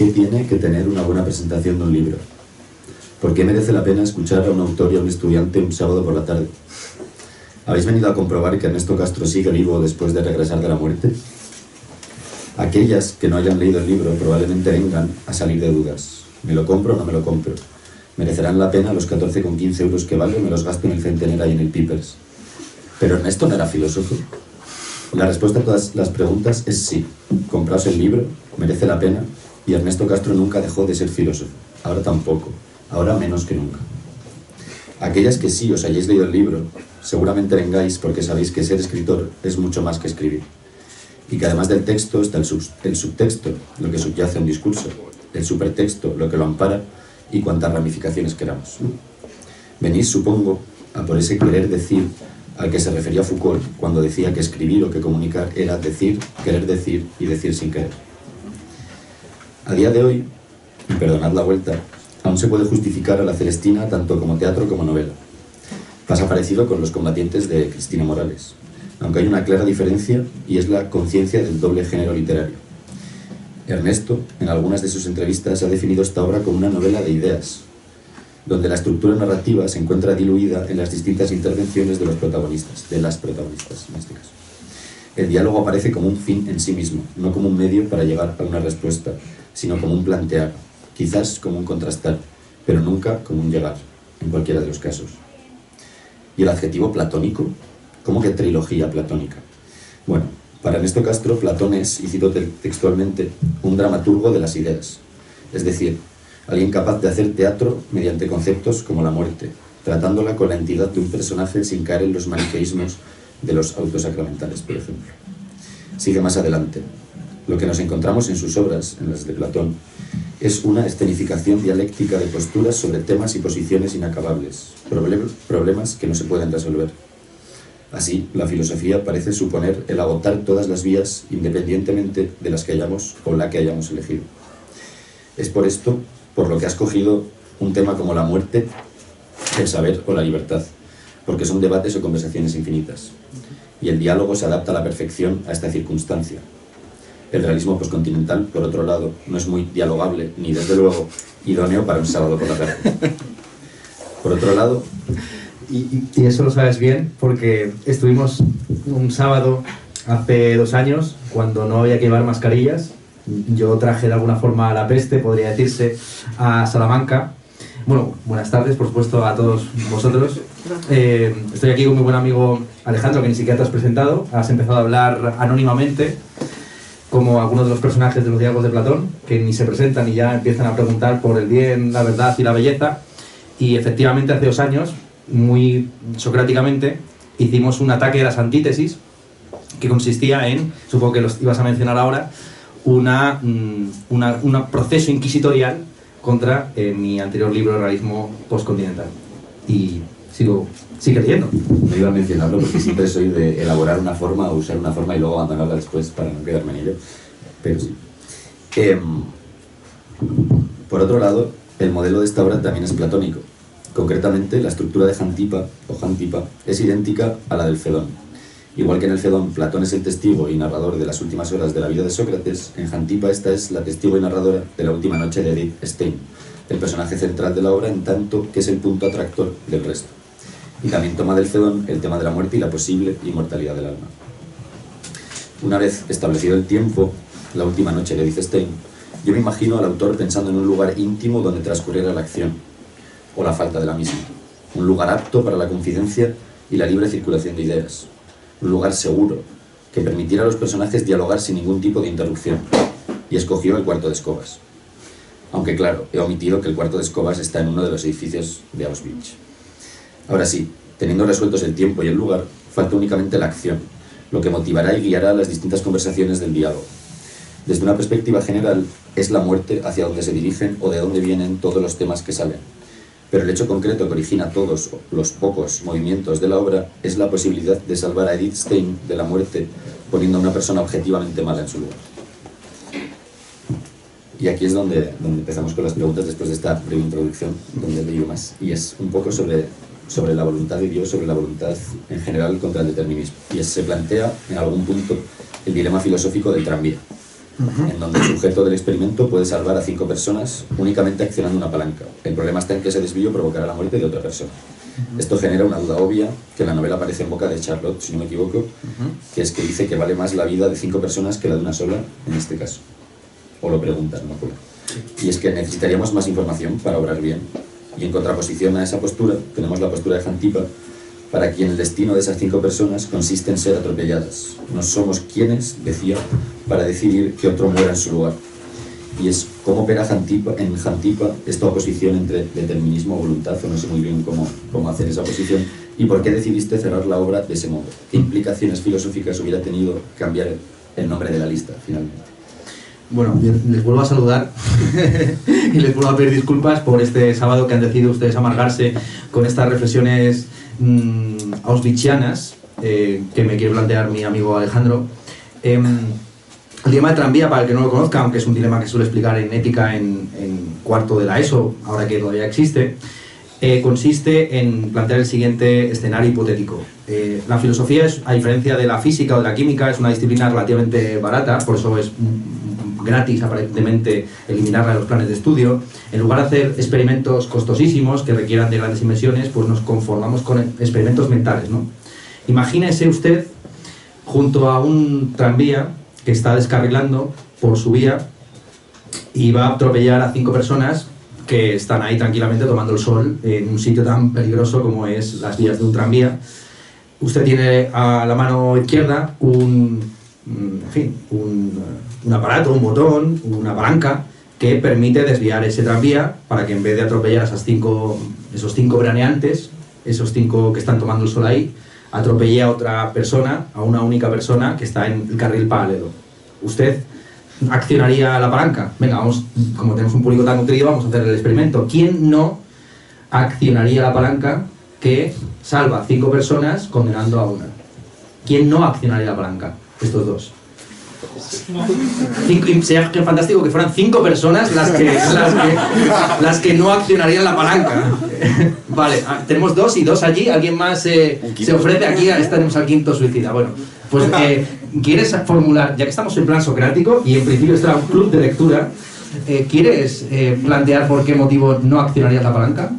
¿qué tiene que tener una buena presentación de un libro? ¿Por qué merece la pena escuchar a un autor y a un estudiante un sábado por la tarde? ¿Habéis venido a comprobar que Ernesto Castro sigue vivo después de regresar de la muerte? Aquellas que no hayan leído el libro probablemente vengan a salir de dudas. ¿Me lo compro o no me lo compro? ¿Merecerán la pena los 14,15 euros que vale o me los gasto en el Centenera y en el Pipers? ¿Pero Ernesto no era filósofo? La respuesta a todas las preguntas es sí. Compraos el libro, merece la pena, y Ernesto Castro nunca dejó de ser filósofo. Ahora tampoco, ahora menos que nunca. Aquellas que sí os hayáis leído el libro, seguramente vengáis porque sabéis que ser escritor es mucho más que escribir. Y que además del texto está el subtexto, lo que subyace a un discurso, el supertexto, lo que lo ampara, y cuantas ramificaciones queramos. Venís, supongo, a por ese querer decir al que se refería Foucault cuando decía que escribir o que comunicar era decir, querer decir y decir sin querer. A día de hoy, y perdonad la vuelta, aún se puede justificar a la Celestina tanto como teatro como novela. Pasa parecido con Los combatientes de Cristina Morales, aunque hay una clara diferencia y es la conciencia del doble género literario. Ernesto, en algunas de sus entrevistas, ha definido esta obra como una novela de ideas, donde la estructura narrativa se encuentra diluida en las distintas intervenciones de las protagonistas en este caso. El diálogo aparece como un fin en sí mismo, no como un medio para llegar a una respuesta, sino como un plantear, quizás como un contrastar, pero nunca como un llegar, en cualquiera de los casos. ¿Y el adjetivo platónico? ¿Cómo que trilogía platónica? Bueno, para Ernesto Castro, Platón es, y cito textualmente, un dramaturgo de las ideas, es decir, alguien capaz de hacer teatro mediante conceptos como la muerte, tratándola con la entidad de un personaje sin caer en los maniqueísmos de los autos sacramentales, por ejemplo. Sigue más adelante. Lo que nos encontramos en sus obras, en las de Platón, es una escenificación dialéctica de posturas sobre temas y posiciones inacabables, problemas que no se pueden resolver. Así, la filosofía parece suponer el agotar todas las vías independientemente de las que hayamos o la que hayamos elegido. Es por esto por lo que ha escogido un tema como la muerte, el saber o la libertad, porque son debates o conversaciones infinitas. Y el diálogo se adapta a la perfección a esta circunstancia. El realismo postcontinental, por otro lado, no es muy dialogable, ni desde luego idóneo para un sábado por la tarde. Por otro lado... Y eso lo sabes bien, porque estuvimos un sábado hace 2 años, cuando no había que llevar mascarillas. Yo traje de alguna forma la peste, podría decirse, a Salamanca. Bueno, buenas tardes, por supuesto, a todos vosotros. Estoy aquí con mi buen amigo Alejandro, que ni siquiera te has presentado. Has empezado a hablar anónimamente, como algunos de los personajes de los diálogos de Platón, que ni se presentan y ya empiezan a preguntar por el bien, la verdad y la belleza. Y efectivamente, hace 2 años, muy socráticamente, hicimos un ataque a las antítesis, que consistía en, supongo que los ibas a mencionar ahora, un proceso inquisitorial contra mi anterior libro, Realismo Postcontinental. Y sigue leyendo. No iba a mencionarlo porque siempre soy de elaborar una forma o usar una forma y luego abandonarla después para no quedarme en ello, pero sí. Por otro lado, el modelo de esta obra también es platónico. Concretamente, la estructura de Jantipa es idéntica a la del Fedón. Igual que en el Fedón Platón es el testigo y narrador de las últimas horas de la vida de Sócrates, en Jantipa esta es la testigo y narradora de la última noche de Edith Stein, el personaje central de la obra, en tanto que es el punto atractor del resto. Y también toma del Fedón el tema de la muerte y la posible inmortalidad del alma. Una vez establecido el tiempo, la última noche de Edith Stein, yo me imagino al autor pensando en un lugar íntimo donde transcurriera la acción, o la falta de la misma, un lugar apto para la confidencia y la libre circulación de ideas, un lugar seguro, que permitiera a los personajes dialogar sin ningún tipo de interrupción, y escogió el cuarto de escobas. Aunque claro, he omitido que el cuarto de escobas está en uno de los edificios de Auschwitz. Ahora sí, teniendo resueltos el tiempo y el lugar, falta únicamente la acción, lo que motivará y guiará las distintas conversaciones del diálogo. Desde una perspectiva general, es la muerte hacia donde se dirigen o de dónde vienen todos los temas que salen. Pero el hecho concreto que origina todos los pocos movimientos de la obra es la posibilidad de salvar a Edith Stein de la muerte poniendo a una persona objetivamente mala en su lugar. Y aquí es donde empezamos con las preguntas después de esta breve introducción, donde leí más. Y es un poco sobre la voluntad de Dios, sobre la voluntad en general contra el determinismo. Y se plantea en algún punto el dilema filosófico del tranvía. en donde el sujeto del experimento puede salvar a 5 personas únicamente accionando una palanca. El problema está en que ese desvío provocará la muerte de otra persona. Esto genera una duda obvia que en la novela aparece en boca de Charlotte, si no me equivoco, que es que dice que vale más la vida de 5 personas que la de una sola, en este caso. O lo preguntas, no me acuerdo. Y es que necesitaríamos más información para obrar bien. Y en contraposición a esa postura, tenemos la postura de Jantipa, para quien el destino de esas 5 personas consiste en ser atropelladas. No somos quienes, decía, para decidir que otro muera en su lugar. Y es cómo opera en Jantipa esta oposición entre determinismo o voluntad, o no sé muy bien cómo hacer esa oposición, y por qué decidiste cerrar la obra de ese modo. ¿Qué implicaciones filosóficas hubiera tenido cambiar el nombre de la lista, finalmente? Bueno, les vuelvo a saludar y les vuelvo a pedir disculpas por este sábado que han decidido ustedes amargarse con estas reflexiones auschwitzianas que me quiere plantear mi amigo Alejandro. El dilema de tranvía, para el que no lo conozca, aunque es un dilema que suele explicar en ética en cuarto de la ESO, ahora que todavía existe, consiste en plantear el siguiente escenario hipotético. La filosofía, a diferencia de la física o de la química, es una disciplina relativamente barata, por eso es gratis aparentemente eliminarla de los planes de estudio. En lugar de hacer experimentos costosísimos que requieran de grandes inversiones, pues nos conformamos con experimentos mentales, ¿no? Imagínese usted junto a un tranvía que está descarrilando por su vía y va a atropellar a 5 personas que están ahí tranquilamente tomando el sol en un sitio tan peligroso como es las vías de un tranvía. Usted tiene a la mano izquierda un aparato, un botón, una palanca que permite desviar ese tranvía para que en vez de atropellar a esos cinco veraneantes, esos 5 que están tomando el sol ahí, atropelle a otra persona, a una única persona que está en el carril paralelo. ¿Usted accionaría la palanca? Venga, vamos, como tenemos un público tan nutrido, vamos a hacer el experimento. ¿Quién no accionaría la palanca que salva a 5 personas condenando a una? ¿Quién no accionaría la palanca? Estos dos. Sería fantástico que fueran 5 personas las que no accionarían la palanca. Vale, tenemos 2 y 2 allí. ¿Alguien más se ofrece? Aquí tenemos al quinto suicida. Bueno, pues ¿quieres formular, ya que estamos en plan socrático y en principio está un club de lectura, ¿quieres plantear por qué motivo no accionarías la palanca?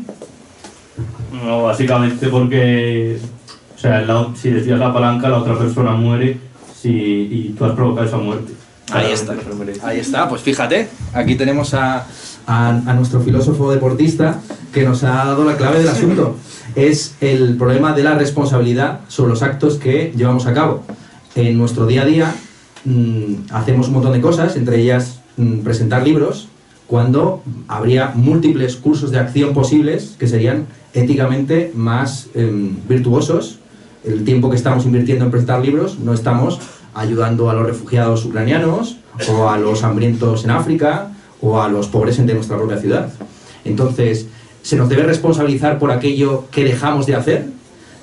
No, básicamente porque, o sea, si desvías la palanca, la otra persona muere y tú has provocado esa muerte. Ahí está, pues fíjate, aquí tenemos a nuestro filósofo deportista que nos ha dado la clave del asunto. Es el problema de la responsabilidad sobre los actos que llevamos a cabo. En nuestro día a día hacemos un montón de cosas, entre ellas presentar libros, cuando habría múltiples cursos de acción posibles que serían éticamente más virtuosos. El tiempo que estamos invirtiendo en presentar libros no estamos ayudando a los refugiados ucranianos o a los hambrientos en África o a los pobres de nuestra propia ciudad. Entonces, ¿se nos debe responsabilizar por aquello que dejamos de hacer?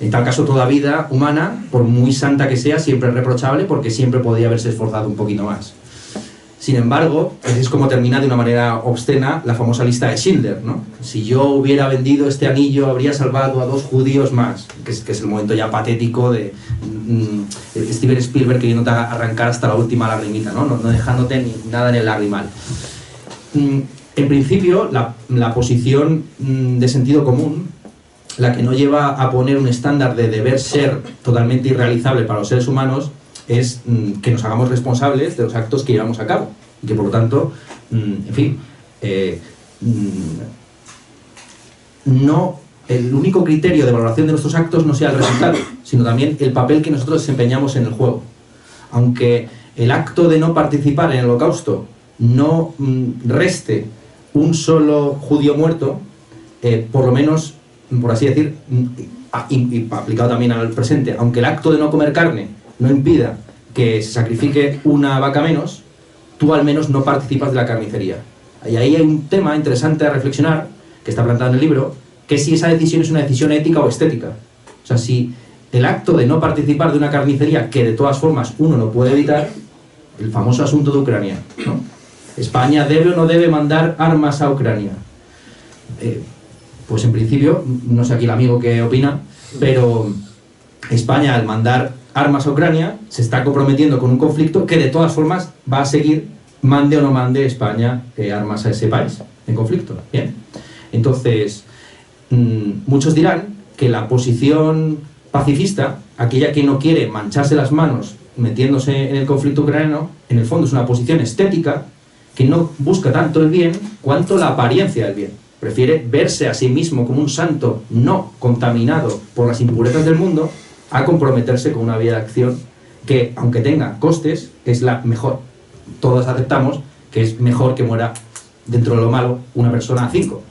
En tal caso, toda vida humana, por muy santa que sea, siempre es reprochable porque siempre podría haberse esforzado un poquito más. Sin embargo, es como termina de una manera obscena la famosa lista de Schindler, ¿no? Si yo hubiera vendido este anillo, habría salvado a 2 judíos más, que es el momento ya patético de Steven Spielberg queriéndote arrancar hasta la última lagrimita, ¿no? No dejándote ni nada en el lagrimal. En principio, la posición de sentido común, la que no lleva a poner un estándar de deber ser totalmente irrealizable para los seres humanos, es que nos hagamos responsables de los actos que llevamos a cabo y que por lo tanto, no, el único criterio de valoración de nuestros actos no sea el resultado, sino también el papel que nosotros desempeñamos en el juego. Aunque el acto de no participar en el Holocausto no reste un solo judío muerto, por lo menos, por así decir, y aplicado también al presente, aunque el acto de no comer carne no impida que se sacrifique una vaca menos, tú al menos no participas de la carnicería. Y ahí hay un tema interesante a reflexionar, que está planteado en el libro, que es si esa decisión es una decisión ética o estética. O sea, si el acto de no participar de una carnicería, que de todas formas uno no puede evitar, el famoso asunto de Ucrania, ¿no? ¿España debe o no debe mandar armas a Ucrania? Pues en principio, no sé aquí el amigo qué opina, pero España al mandar armas a Ucrania se está comprometiendo con un conflicto que de todas formas va a seguir mande o no mande España armas a ese país en conflicto. Bien. Entonces, muchos dirán que la posición pacifista, aquella que no quiere mancharse las manos metiéndose en el conflicto ucraniano, en el fondo es una posición estética que no busca tanto el bien cuanto la apariencia del bien. Prefiere verse a sí mismo como un santo no contaminado por las impurezas del mundo a comprometerse con una vida de acción que, aunque tenga costes, es la mejor. Todos aceptamos que es mejor que muera, dentro de lo malo, una persona a 5.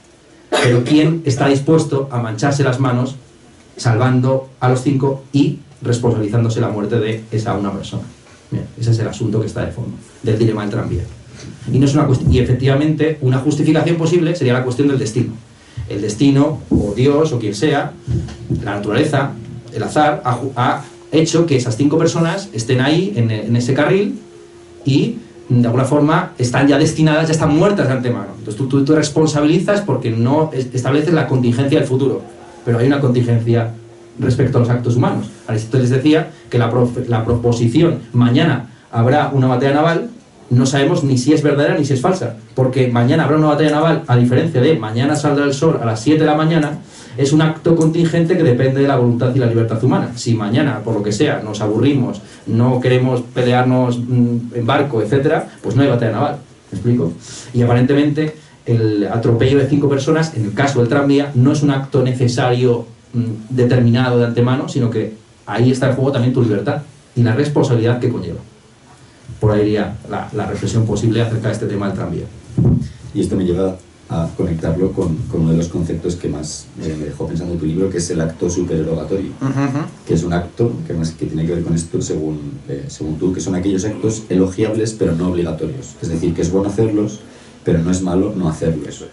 Pero ¿quién está dispuesto a mancharse las manos salvando a los 5 y responsabilizándose la muerte de esa una persona? Bien, ese es el asunto que está de fondo del dilema del tranvía. Y, no es una y efectivamente una justificación posible sería la cuestión del destino. El destino, o Dios, o quien sea, la naturaleza, el azar, ha hecho que esas 5 personas estén ahí en ese carril y de alguna forma están ya destinadas, ya están muertas de antemano. Entonces tú te responsabilizas porque no estableces la contingencia del futuro, pero hay una contingencia respecto a los actos humanos. Aristóteles decía que la proposición mañana habrá una batalla naval, no sabemos ni si es verdadera ni si es falsa, porque mañana habrá una batalla naval, a diferencia de mañana saldrá el sol a las 7 de la mañana, es un acto contingente que depende de la voluntad y la libertad humana. Si mañana, por lo que sea, nos aburrimos, no queremos pelearnos en barco, etcétera, pues no hay batalla naval. ¿Me explico? Y aparentemente el atropello de 5 personas, en el caso del tranvía, no es un acto necesario determinado de antemano, sino que ahí está en juego también tu libertad y la responsabilidad que conlleva. Por ahí iría la reflexión posible acerca de este tema del tranvía. Y esto me lleva a conectarlo con uno de los conceptos que más me dejó pensando en tu libro, que es el acto supererogatorio, que es un acto que tiene que ver con esto, según tú, que son aquellos actos elogiables pero no obligatorios. Es decir, que es bueno hacerlos, pero no es malo no hacerlos.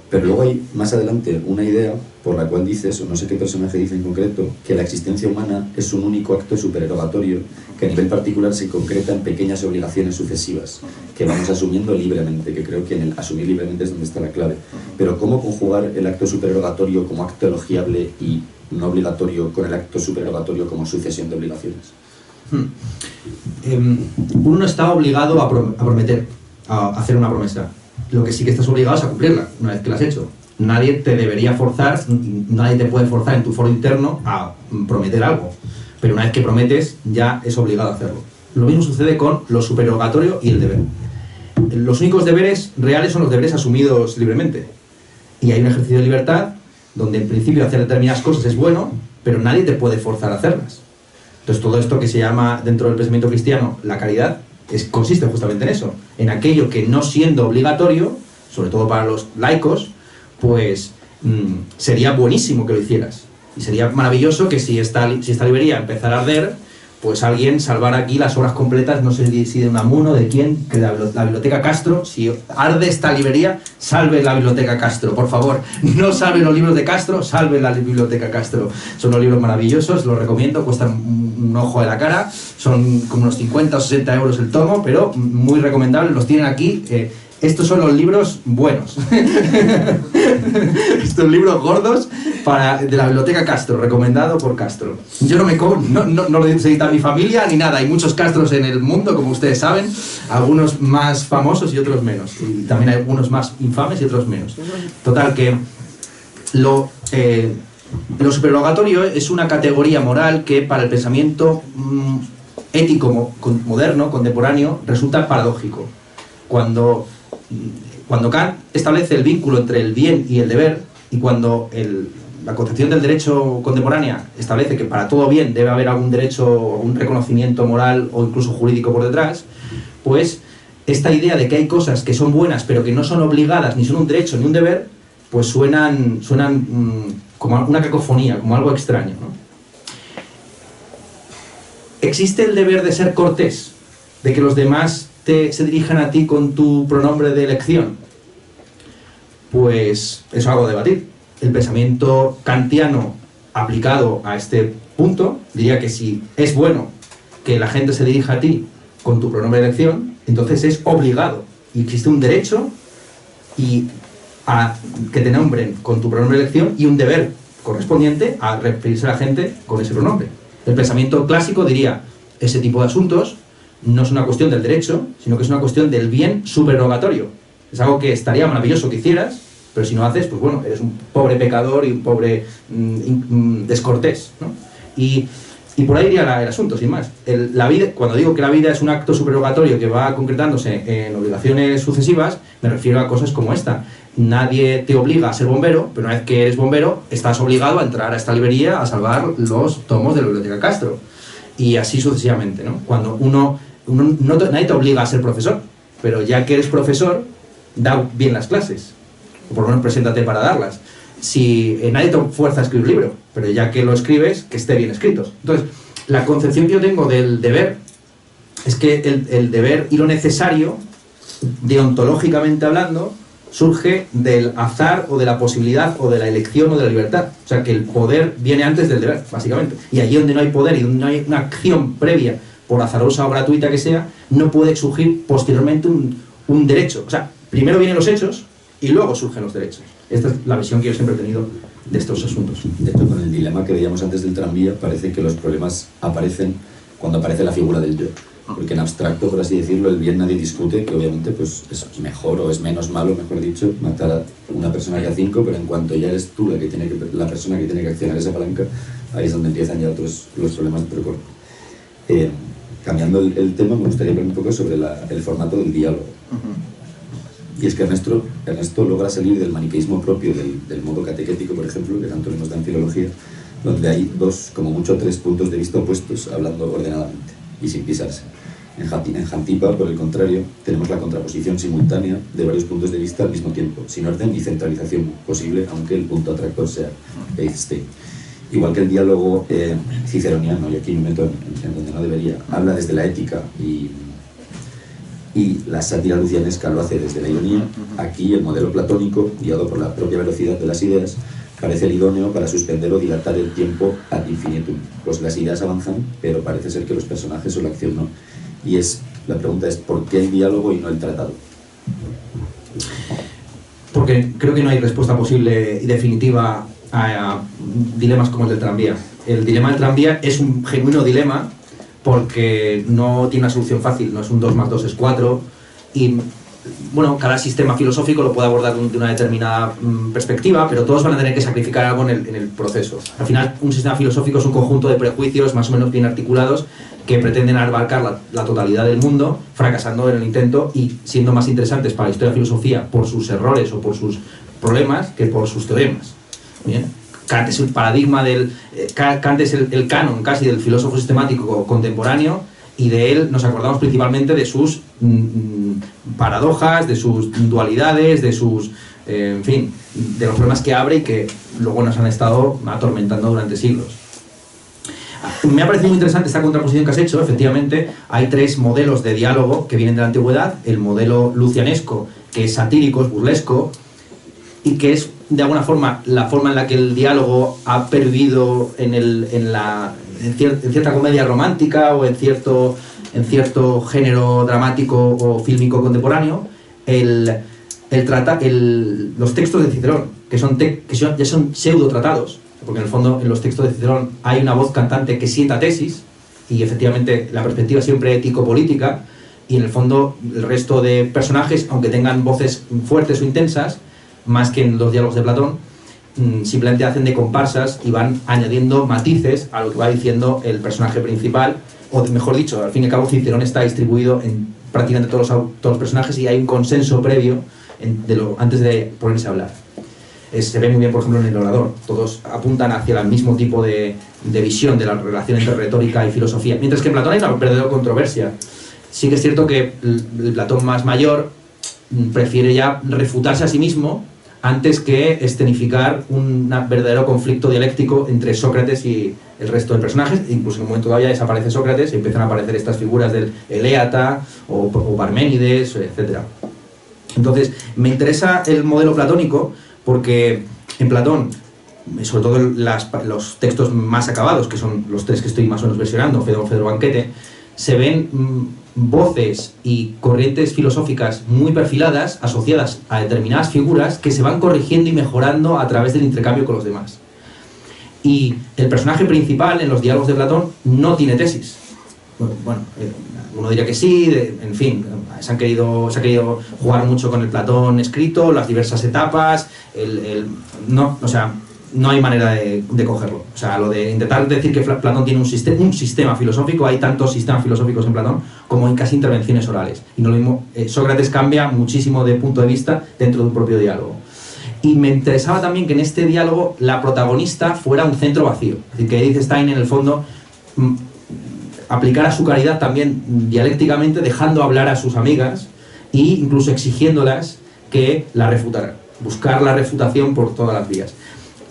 Pero luego hay más adelante una idea por la cual dices, o no sé qué personaje dice en concreto, que la existencia humana es un único acto supererogatorio que a nivel particular se concreta en pequeñas obligaciones sucesivas que vamos asumiendo libremente, que creo que en el asumir libremente es donde está la clave. Pero ¿cómo conjugar el acto supererogatorio como acto elogiable y no obligatorio con el acto supererogatorio como sucesión de obligaciones? Uno no está obligado a prometer, a hacer una promesa. Lo que sí que estás obligado es a cumplirla una vez que la has hecho. Nadie te debería forzar, nadie te puede forzar en tu foro interno a prometer algo, pero una vez que prometes ya es obligado a hacerlo. Lo mismo sucede con lo supererogatorio y el deber. Los únicos deberes reales son los deberes asumidos libremente, y hay un ejercicio de libertad donde en principio hacer determinadas cosas es bueno, pero nadie te puede forzar a hacerlas. Entonces todo esto que se llama dentro del pensamiento cristiano la caridad consiste justamente en eso, en aquello que no siendo obligatorio, sobre todo para los laicos, pues sería buenísimo que lo hicieras. Y sería maravilloso que si esta librería empezara a arder, pues alguien salvara aquí las obras completas, no sé si de Unamuno, de quién, que la Biblioteca Castro. Si arde esta librería, salve la Biblioteca Castro, por favor. No salve los libros de Castro, salve la Biblioteca Castro. Son unos libros maravillosos, los recomiendo, cuestan un ojo de la cara, son como unos 50 o 60 euros el tomo, pero muy recomendables, los tienen aquí. Estos son los libros buenos. Estos libros gordos de la Biblioteca Castro, recomendado por Castro. Yo no lo necesita mi familia ni nada. Hay muchos Castros en el mundo, como ustedes saben, algunos más famosos y otros menos. Y también hay algunos más infames y otros menos. Total, que lo supererogatorio es una categoría moral que para el pensamiento ético moderno, contemporáneo, resulta paradójico. Cuando Kant establece el vínculo entre el bien y el deber, y cuando la concepción del derecho contemporánea establece que para todo bien debe haber algún derecho, algún reconocimiento moral o incluso jurídico por detrás, pues esta idea de que hay cosas que son buenas pero que no son obligadas, ni son un derecho ni un deber, pues suenan como una cacofonía, como algo extraño, ¿no? ¿Existe el deber de ser cortés? ¿De que los demás se dirijan a ti con tu pronombre de elección? Pues eso es algo a debatir. El pensamiento kantiano aplicado a este punto diría que si es bueno que la gente se dirija a ti con tu pronombre de elección, entonces es obligado y existe un derecho a que te nombren con tu pronombre de elección y un deber correspondiente a referirse a la gente con ese pronombre. El pensamiento clásico diría ese tipo de asuntos no es una cuestión del derecho, sino que es una cuestión del bien supererogatorio. Es algo que estaría maravilloso que hicieras, pero si no haces, pues bueno, eres un pobre pecador y un pobre descortés, ¿no? Y por ahí iría el asunto, sin más. La vida, cuando digo que la vida es un acto supererogatorio que va concretándose en obligaciones sucesivas, me refiero a cosas como esta. Nadie te obliga a ser bombero, pero una vez que eres bombero, estás obligado a entrar a esta librería a salvar los tomos de la Biblioteca Castro. Y así sucesivamente, ¿no? Cuando nadie te obliga a ser profesor, pero ya que eres profesor, da bien las clases. O por lo menos preséntate para darlas. Nadie te fuerza a escribir un libro, pero ya que lo escribes, que esté bien escrito. Entonces, la concepción que yo tengo del deber es que el deber y lo necesario, deontológicamente hablando, surge del azar o de la posibilidad o de la elección o de la libertad. O sea, que el poder viene antes del deber, básicamente. Y allí donde no hay poder y donde no hay una acción previa, por azarosa o gratuita que sea, no puede surgir posteriormente un derecho. O sea, primero vienen los hechos y luego surgen los derechos. Esta es la visión que yo siempre he tenido de estos asuntos. De hecho, con el dilema que veíamos antes del tranvía, parece que los problemas aparecen cuando aparece la figura del yo. Porque en abstracto, por así decirlo, el bien nadie discute, que obviamente pues, es mejor o es menos malo, mejor dicho, matar a una persona que a 5, pero en cuanto ya eres tú la persona que tiene que accionar esa palanca, ahí es donde empiezan ya los problemas de precorpo. Cambiando el tema, me gustaría hablar un poco sobre el formato del diálogo. Y es que Ernesto logra salir del maniqueísmo propio del modo catequético, por ejemplo, que tanto le nos da en filología, donde hay 2, como mucho 3 puntos de vista opuestos hablando ordenadamente y sin pisarse. En Jantipa, por el contrario, tenemos la contraposición simultánea de varios puntos de vista al mismo tiempo, sin orden ni centralización posible, aunque el punto atractor sea Eichstein. Igual que el diálogo ciceroniano, y aquí me meto en donde no debería, habla desde la ética y la sátira lucianesca lo hace desde la ironía. Aquí el modelo platónico, guiado por la propia velocidad de las ideas, parece el idóneo para suspender o dilatar el tiempo ad infinitum. Pues las ideas avanzan, pero parece ser que los personajes o la acción no. Y la pregunta es, ¿por qué el diálogo y no el tratado? Porque creo que no hay respuesta posible y definitiva a dilemas como el del tranvía. El dilema del tranvía es un genuino dilema porque no tiene una solución fácil, no es un 2 más 2 es 4, y bueno, cada sistema filosófico lo puede abordar de una determinada perspectiva, pero todos van a tener que sacrificar algo en el proceso. Al final, un sistema filosófico es un conjunto de prejuicios más o menos bien articulados que pretenden abarcar la totalidad del mundo, fracasando en el intento y siendo más interesantes para la historia de la filosofía por sus errores o por sus problemas que por sus teoremas. ¿Bien? Kant es el paradigma Kant es el canon casi del filósofo sistemático contemporáneo, y de él nos acordamos principalmente de sus paradojas, de sus dualidades, de sus, en fin, de los problemas que abre y que luego nos han estado atormentando durante siglos. Me ha parecido muy interesante esta contraposición que has hecho. Efectivamente, hay 3 modelos de diálogo que vienen de la antigüedad: el modelo lucianesco, que es satírico, es burlesco, y que es de alguna forma la forma en la que el diálogo ha pervivido en cierta comedia romántica o en cierto género dramático o fílmico contemporáneo. Los textos de Cicerón, que ya son pseudo tratados, porque en el fondo en los textos de Cicerón hay una voz cantante que sienta tesis, y efectivamente la perspectiva siempre ético-política, y en el fondo el resto de personajes, aunque tengan voces fuertes o intensas, más que en los diálogos de Platón, simplemente hacen de comparsas y van añadiendo matices a lo que va diciendo el personaje principal, o mejor dicho, al fin y al cabo Cicerón está distribuido en prácticamente todos los personajes, y hay un consenso previo antes de ponerse a hablar. Se ve muy bien, por ejemplo, en el orador. Todos apuntan hacia el mismo tipo de visión de la relación entre retórica y filosofía, mientras que en Platón hay una verdadera controversia. Sí que es cierto que el Platón más mayor prefiere ya refutarse a sí mismo antes que escenificar un verdadero conflicto dialéctico entre Sócrates y el resto de personajes. Incluso en un momento todavía desaparece Sócrates y empiezan a aparecer estas figuras del Eléata o Parménides, etc. Entonces, me interesa el modelo platónico porque en Platón, sobre todo los textos más acabados, que son los 3 que estoy más o menos versionando, Fedro Banquete, se ven voces y corrientes filosóficas muy perfiladas, asociadas a determinadas figuras que se van corrigiendo y mejorando a través del intercambio con los demás. Y el personaje principal en los diálogos de Platón no tiene tesis. uno diría que sí, en fin, se ha querido jugar mucho con el Platón escrito, las diversas etapas, no hay manera de cogerlo. O sea, lo de intentar decir que Platón tiene un sistema filosófico, hay tantos sistemas filosóficos en Platón como en casi intervenciones orales. Y no lo mismo, Sócrates cambia muchísimo de punto de vista dentro de un propio diálogo. Y me interesaba también que en este diálogo la protagonista fuera un centro vacío. Es decir, que Edith Stein, en el fondo, aplicara su caridad también dialécticamente, dejando hablar a sus amigas e incluso exigiéndolas que la refutaran. Buscar la refutación por todas las vías.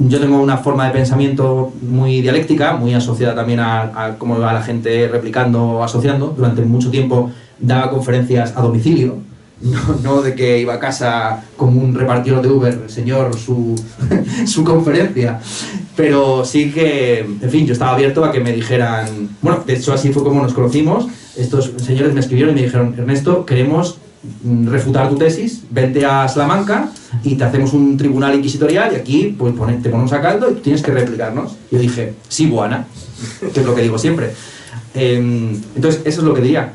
Yo tengo una forma de pensamiento muy dialéctica, muy asociada también a cómo va la gente replicando o asociando. Durante mucho tiempo daba conferencias a domicilio, no de que iba a casa como un repartidor de Uber, señor, su conferencia. Pero sí que, en fin, yo estaba abierto a que me dijeran... Bueno, de hecho así fue como nos conocimos. Estos señores me escribieron y me dijeron: Ernesto, queremos refutar tu tesis, vente a Salamanca y te hacemos un tribunal inquisitorial y aquí pues te ponemos a caldo y tienes que replicarnos. Yo dije, sí, buena, que es lo que digo siempre. Entonces, eso es lo que diría.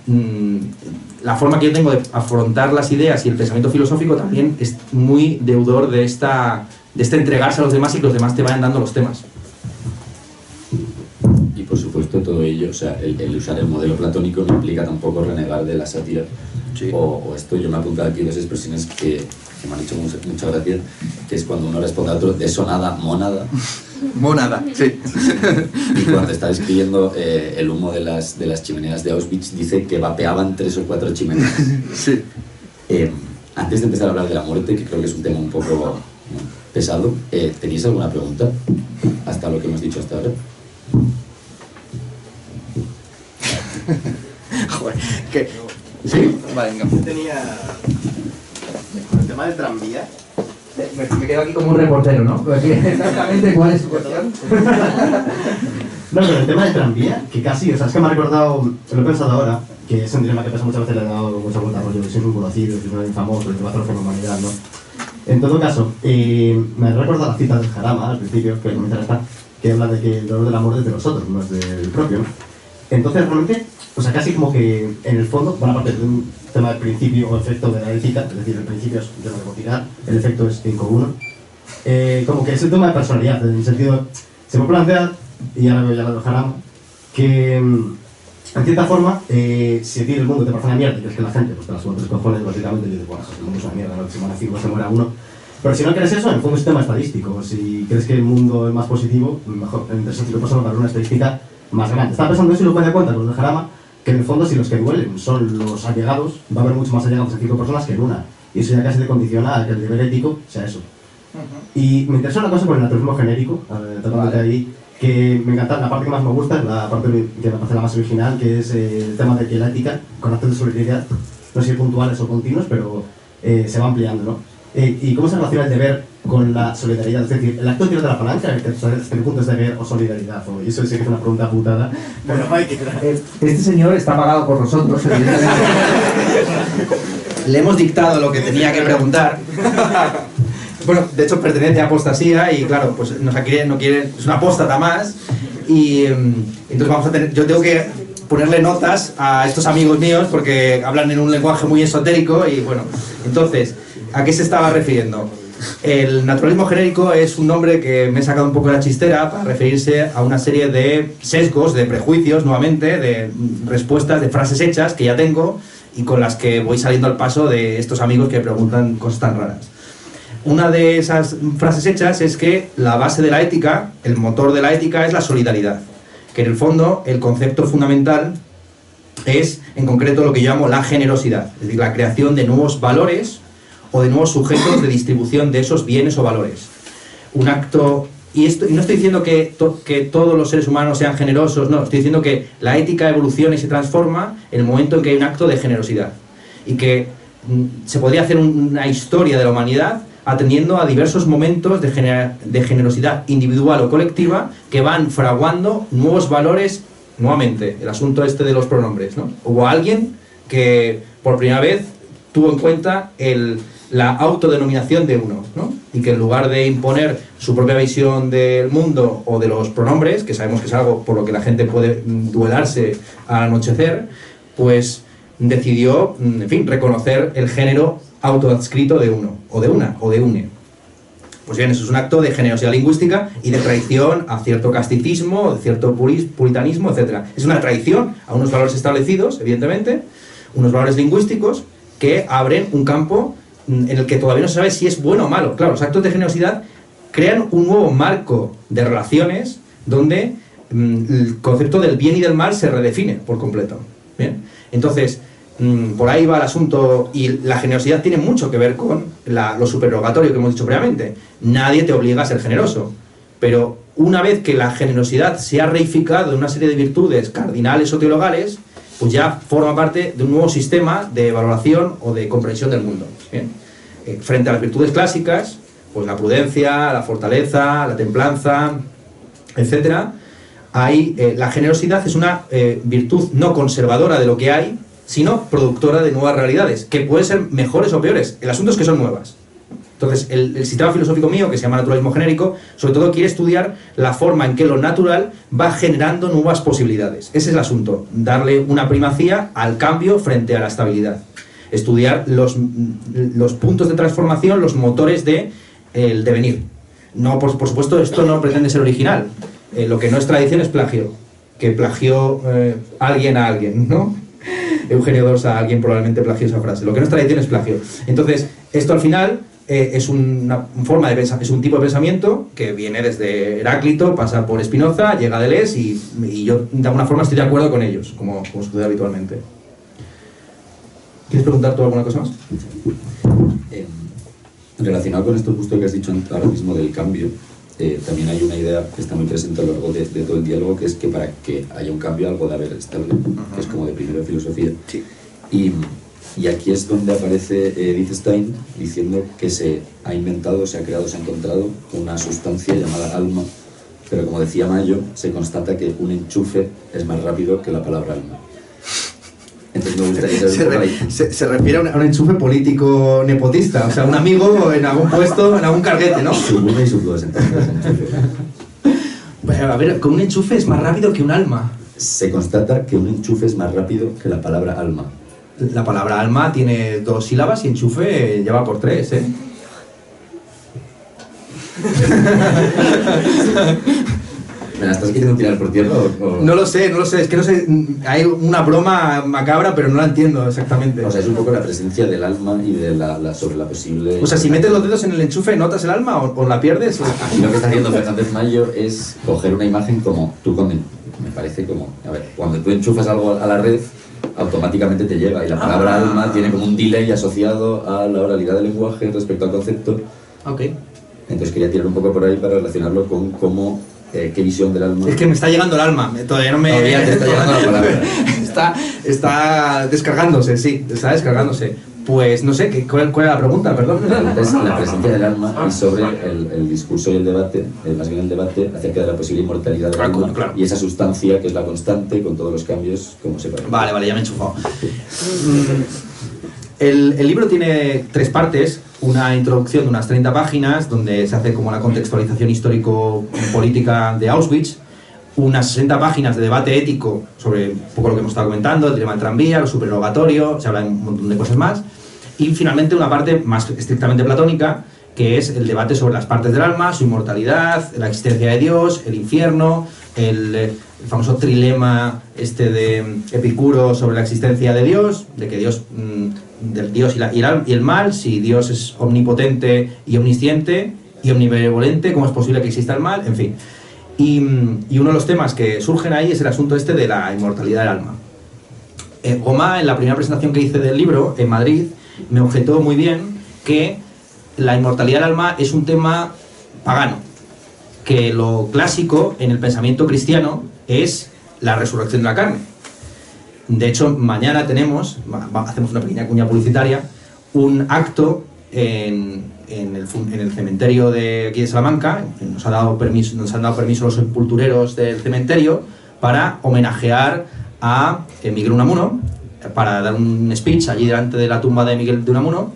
La forma que yo tengo de afrontar las ideas y el pensamiento filosófico también es muy deudor de este entregarse a los demás y que los demás te vayan dando los temas. Y por supuesto todo ello, o sea, el usar el modelo platónico no implica tampoco renegar de la sátira. Sí. O esto, yo me he apuntado aquí dos expresiones que me han hecho mucha gracia, que es cuando uno responde a otro, de eso nada, monada. Monada, sí. Y cuando está describiendo el humo de las chimeneas de Auschwitz, dice que vapeaban 3 o 4 chimeneas. Sí. Antes de empezar a hablar de la muerte, que creo que es un tema un poco pesado, ¿tenéis alguna pregunta hasta lo que hemos dicho hasta ahora? Joder, que... Sí, vale, venga. Yo tenía... Con el tema del tranvía... Me quedo aquí como un reportero, ¿no? Exactamente cuál es su cuestión. No, pero el tema del tranvía, que casi, o sea, es que me ha recordado, lo he pensado ahora, que es un dilema que pasa muchas veces, le he dado mucha vuelta a rollo, de si es un conocido, si es un famoso, si va a hacer por la humanidad, ¿no? En todo caso, me ha recordado la cita del Jarama al principio, que comentará esta, que habla de que el dolor del amor es de nosotros, no es del propio, ¿no? Entonces, realmente, o sea, casi como que en el fondo, buena parte de un tema del principio o efecto de la ética, es decir, el principio es de lo que tirar, el efecto es 5-1, como que es el tema de personalidad, en el sentido, se me plantea, y ahora veo ya lo de Jarama, que en cierta forma, si a ti el mundo te parece una mierda y crees que la gente pues, te la suba 3 cojones, básicamente, y dices, bueno, el mundo es una mierda, no se muera 5, se muera 1. Pero si no crees eso, en el fondo es un tema estadístico. Si crees que el mundo es más positivo, mejor, entre esas 5 personas para una estadística más grande. Estaba pensando eso y lo puede dar cuenta con el Jarama, que en el fondo si los que duelen son los allegados, va a haber mucho más allegados en 5 personas que en una. Y eso ya casi te condiciona a que el deber ético sea eso. Y me interesa una cosa por el naturalismo genérico, tratándote ahí, que me encanta, la parte que más me gusta es la parte que me parece la más original, que es el tema de que la ética, con actos de solidaridad, no sé si puntuales o continuos, pero se va ampliando, ¿no? ¿Y cómo se relaciona el deber con la solidaridad? Es decir, el acto de tirar de la palanca, ¿hasta qué punto es deber o solidaridad? Y eso sí que es una pregunta putada. Pero hay que... Este señor está pagado por nosotros, evidentemente. Le hemos dictado lo que tenía que preguntar. Bueno, de hecho pertenece a Apostasía y claro, pues no quiere, es una apóstata más y entonces vamos a tener, yo tengo que ponerle notas a estos amigos míos porque hablan en un lenguaje muy esotérico y bueno, entonces, ¿a qué se estaba refiriendo? El naturalismo genérico es un nombre que me he sacado un poco de la chistera para referirse a una serie de sesgos, de prejuicios, nuevamente, de respuestas, de frases hechas que ya tengo y con las que voy saliendo al paso de estos amigos que me preguntan cosas tan raras. Una de esas frases hechas es que la base de la ética, el motor de la ética es la solidaridad, que en el fondo el concepto fundamental es en concreto lo que yo llamo la generosidad, es decir, la creación de nuevos valores o de nuevos sujetos de distribución de esos bienes o valores. Un acto, y no estoy diciendo que todos los seres humanos sean generosos, no, estoy diciendo que la ética evoluciona y se transforma en el momento en que hay un acto de generosidad y que se podría hacer una historia de la humanidad atendiendo a diversos momentos de generosidad individual o colectiva que van fraguando nuevos valores. Nuevamente, el asunto este de los pronombres, ¿no? Hubo alguien que por primera vez tuvo en cuenta la autodenominación de uno, ¿no? Y que en lugar de imponer su propia visión del mundo o de los pronombres, que sabemos que es algo por lo que la gente puede duelarse al anochecer, pues decidió, en fin, reconocer el género autoadscrito de uno, o de una, o de une. Pues bien, eso es un acto de generosidad lingüística y de traición a cierto casticismo, de cierto puritanismo, etc. Es una traición a unos valores establecidos, evidentemente, unos valores lingüísticos que abren un campo en el que todavía no se sabe si es bueno o malo. Claro, los actos de generosidad crean un nuevo marco de relaciones donde el concepto del bien y del mal se redefine por completo. Bien, entonces, por ahí va el asunto, y la generosidad tiene mucho que ver con lo supererogatorio que hemos dicho previamente. Nadie te obliga a ser generoso, pero una vez que la generosidad se ha reificado en una serie de virtudes cardinales o teologales, pues ya forma parte de un nuevo sistema de valoración o de comprensión del mundo. Bien. Frente a las virtudes clásicas, pues la prudencia, la fortaleza, la templanza, etc., la generosidad es una virtud no conservadora de lo que hay, sino productora de nuevas realidades, que pueden ser mejores o peores. El asunto es que son nuevas. Entonces, el sistema filosófico mío, que se llama naturalismo genérico, sobre todo quiere estudiar la forma en que lo natural va generando nuevas posibilidades. Ese es el asunto, darle una primacía al cambio frente a la estabilidad. Estudiar los puntos de transformación, los motores del devenir. No, por supuesto, esto no pretende ser original. Lo que no es tradición es plagio, que plagió alguien a alguien, ¿no? Eugenio II a alguien probablemente plagió esa frase. Lo que no es tradición es plagio. Entonces, esto al final es una forma de es un tipo de pensamiento que viene desde Heráclito, pasa por Spinoza, llega a Deleuze y yo de alguna forma estoy de acuerdo con ellos, como sucede habitualmente. ¿Quieres preguntar tú alguna cosa más? Relacionado con esto justo que has dicho ahora mismo del cambio, también hay una idea que está muy presente a lo largo de todo el diálogo, que es que para que haya un cambio algo de haber estable, que es como de primero de filosofía. Sí. Y aquí es donde aparece Edith Stein diciendo que se ha inventado, se ha creado, se ha encontrado una sustancia llamada alma, pero como decía Mayo, se constata que un enchufe es más rápido que la palabra alma. Entonces me gustaría saber por ahí. Se refiere a un enchufe político nepotista, o sea, un amigo en algún puesto, en algún carguete, ¿no? Sub 1 y sub 2, entonces, enchufe. A ver, con un enchufe es más rápido que un alma. Se constata que un enchufe es más rápido que la palabra alma. La palabra alma tiene 2 sílabas y enchufe ya va por 3, ¿eh? ¿Me la estás queriendo tirar por tierra o...? No lo sé, es que no sé, hay una broma macabra, pero no la entiendo exactamente. O sea, es un poco la presencia del alma y de sobre la posible... O sea, si metes los dedos en el enchufe, ¿notas el alma o la pierdes? Aquí lo que está haciendo Fernández Mayo es coger una imagen como tú me parece como... A ver, cuando tú enchufas algo a la red, automáticamente te llega, y la palabra alma tiene como un delay asociado a la oralidad del lenguaje respecto al concepto. Ok. Entonces quería tirar un poco por ahí para relacionarlo con cómo... ¿qué visión del alma? Es que me está llegando el alma, todavía no me... Todavía te está llegando la palabra. está descargándose, sí, está descargándose. Pues no sé, ¿cuál era la pregunta? Perdón. La pregunta es la presencia del alma y sobre el discurso y el debate, más bien el debate acerca de la posible inmortalidad del alma, claro. Y esa sustancia que es la constante con todos los cambios, ¿cómo se parece? Vale, ya me he enchufado. El libro tiene 3 partes, una introducción de unas 30 páginas, donde se hace como la contextualización histórico-política de Auschwitz, unas 60 páginas de debate ético sobre un poco lo que hemos estado comentando, el dilema del tranvía, lo supererogatorio, se habla de un montón de cosas más, y finalmente una parte más estrictamente platónica, que es el debate sobre las partes del alma, su inmortalidad, la existencia de Dios, el infierno, el famoso trilema de Epicuro sobre la existencia de Dios, de que Dios, del Dios y el mal, si Dios es omnipotente y omnisciente y omnibenevolente, ¿cómo es posible que exista el mal? En fin. Y uno de los temas que surgen ahí es el asunto de la inmortalidad del alma. Gomá, en la primera presentación que hice del libro, en Madrid, me objetó muy bien que la inmortalidad del alma es un tema pagano, que lo clásico en el pensamiento cristiano es la resurrección de la carne. De hecho, mañana hacemos una pequeña cuña publicitaria, un acto en el cementerio de aquí de Salamanca. Nos han dado permiso los sepultureros del cementerio para homenajear a Miguel Unamuno, para dar un speech allí delante de la tumba de Miguel de Unamuno,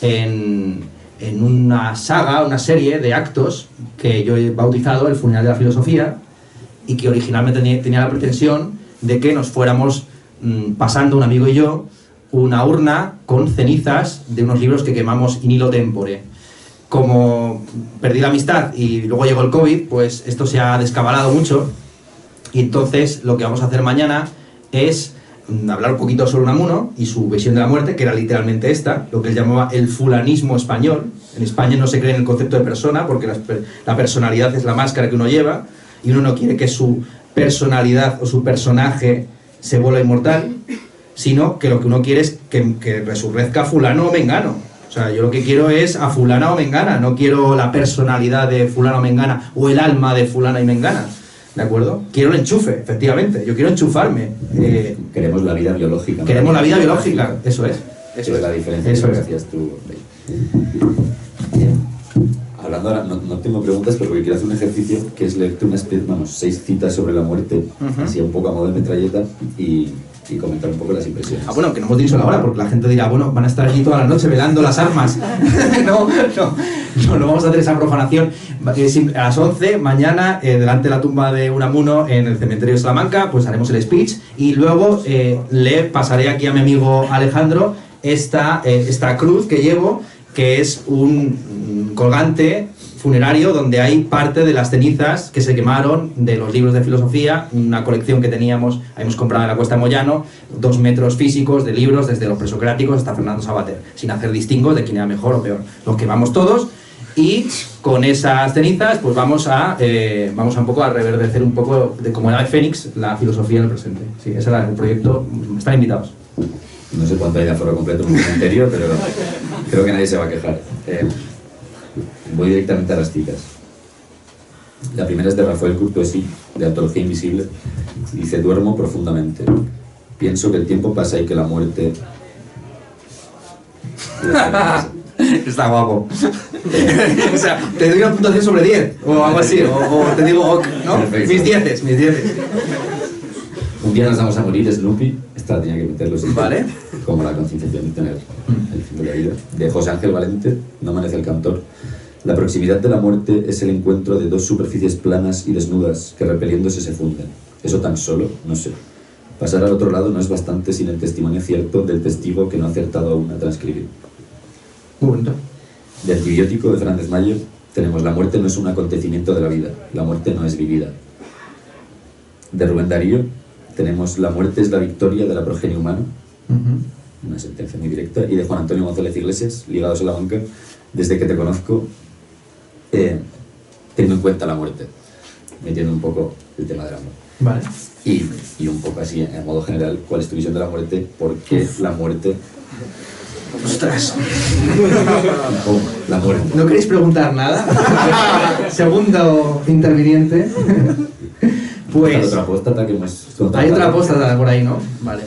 en una saga, una serie de actos que yo he bautizado El funeral de la filosofía, y que originalmente tenía la pretensión de que nos fuéramos pasando, un amigo y yo, una urna con cenizas de unos libros que quemamos in illo tempore. Como perdí la amistad y luego llegó el COVID, pues esto se ha descabalado mucho, y entonces lo que vamos a hacer mañana es hablar un poquito sobre Unamuno y su visión de la muerte, que era literalmente esta, lo que él llamaba el fulanismo español. En España no se cree en el concepto de persona, porque la personalidad es la máscara que uno lleva, y uno no quiere que su personalidad o su personaje se vuelva inmortal, sino que lo que uno quiere es que resurrezca fulano o mengano. O sea, yo lo que quiero es a fulana o mengana, no quiero la personalidad de fulano o mengana o el alma de fulana y mengana. ¿De acuerdo? Quiero el enchufe, efectivamente. Yo quiero enchufarme. Queremos la vida biológica. Queremos la vida biológica, eso es. Eso es la diferencia eso que es. hacías tú. Hablando ahora, no tengo preguntas, pero porque quiero hacer un ejercicio que es leerte 6 citas sobre la muerte, así un poco a modo de metralleta, y comentar un poco las impresiones. Bueno, que no hemos dicho la hora, porque la gente dirá, bueno, van a estar allí toda la noche velando las armas. No vamos a hacer esa profanación. A las 11, mañana, delante de la tumba de Unamuno, en el cementerio de Salamanca, pues haremos el speech, y luego le pasaré aquí a mi amigo Alejandro esta cruz que llevo, que es un colgante funerario donde hay parte de las cenizas que se quemaron de los libros de filosofía, una colección que teníamos, hemos comprado en la Cuesta de Moyano, 2 metros físicos de libros desde los presocráticos hasta Fernando Savater, sin hacer distingos de quién era mejor o peor. Los quemamos todos, y con esas cenizas pues vamos a un poco a reverdecer un poco de como era de Fénix la filosofía en el presente. Sí, ese era el proyecto. Están invitados. No sé cuánto hay de aforo completo en un cementerio, pero creo que nadie se va a quejar. Voy directamente a las citas. La primera es de Rafael Courtois, de Antología Invisible. Dice: duermo profundamente. Pienso que el tiempo pasa y que la muerte... Está guapo. O sea, te doy una puntuación sobre 10 o algo así, o te digo, ¿no? Perfecto. Mis 10. Un día nos vamos a morir, Snoopy. Esta tenía que meterlo siempre. Vale. Como la concienciación de tener el fin de la vida. De José Ángel Valente, No amanece el cantor. La proximidad de la muerte es el encuentro de 2 superficies planas y desnudas que repeliéndose se funden. Eso tan solo, no sé. Pasar al otro lado no es bastante sin el testimonio cierto del testigo que no ha acertado aún a transcribir. Muy bonito. De Antibiótico, de Fernández Mayo, tenemos: la muerte no es un acontecimiento de la vida, la muerte no es vivida. De Rubén Darío tenemos: la muerte es la victoria de la progenie humana, una sentencia muy directa. Y de Juan Antonio González Iglesias, ligado a Salamanca: desde que te conozco, tengo en cuenta la muerte, metiendo un poco el tema del amor. Vale. Y un poco así, en modo general, ¿cuál es tu visión de la muerte? ¿Por qué la muerte? Ostras. ¿Cómo? La muerte. ¿No queréis preguntar nada? Segundo interviniente. Pues... otra apóstata que hemos contado. Hay otra apóstata por ahí, ¿no? Vale.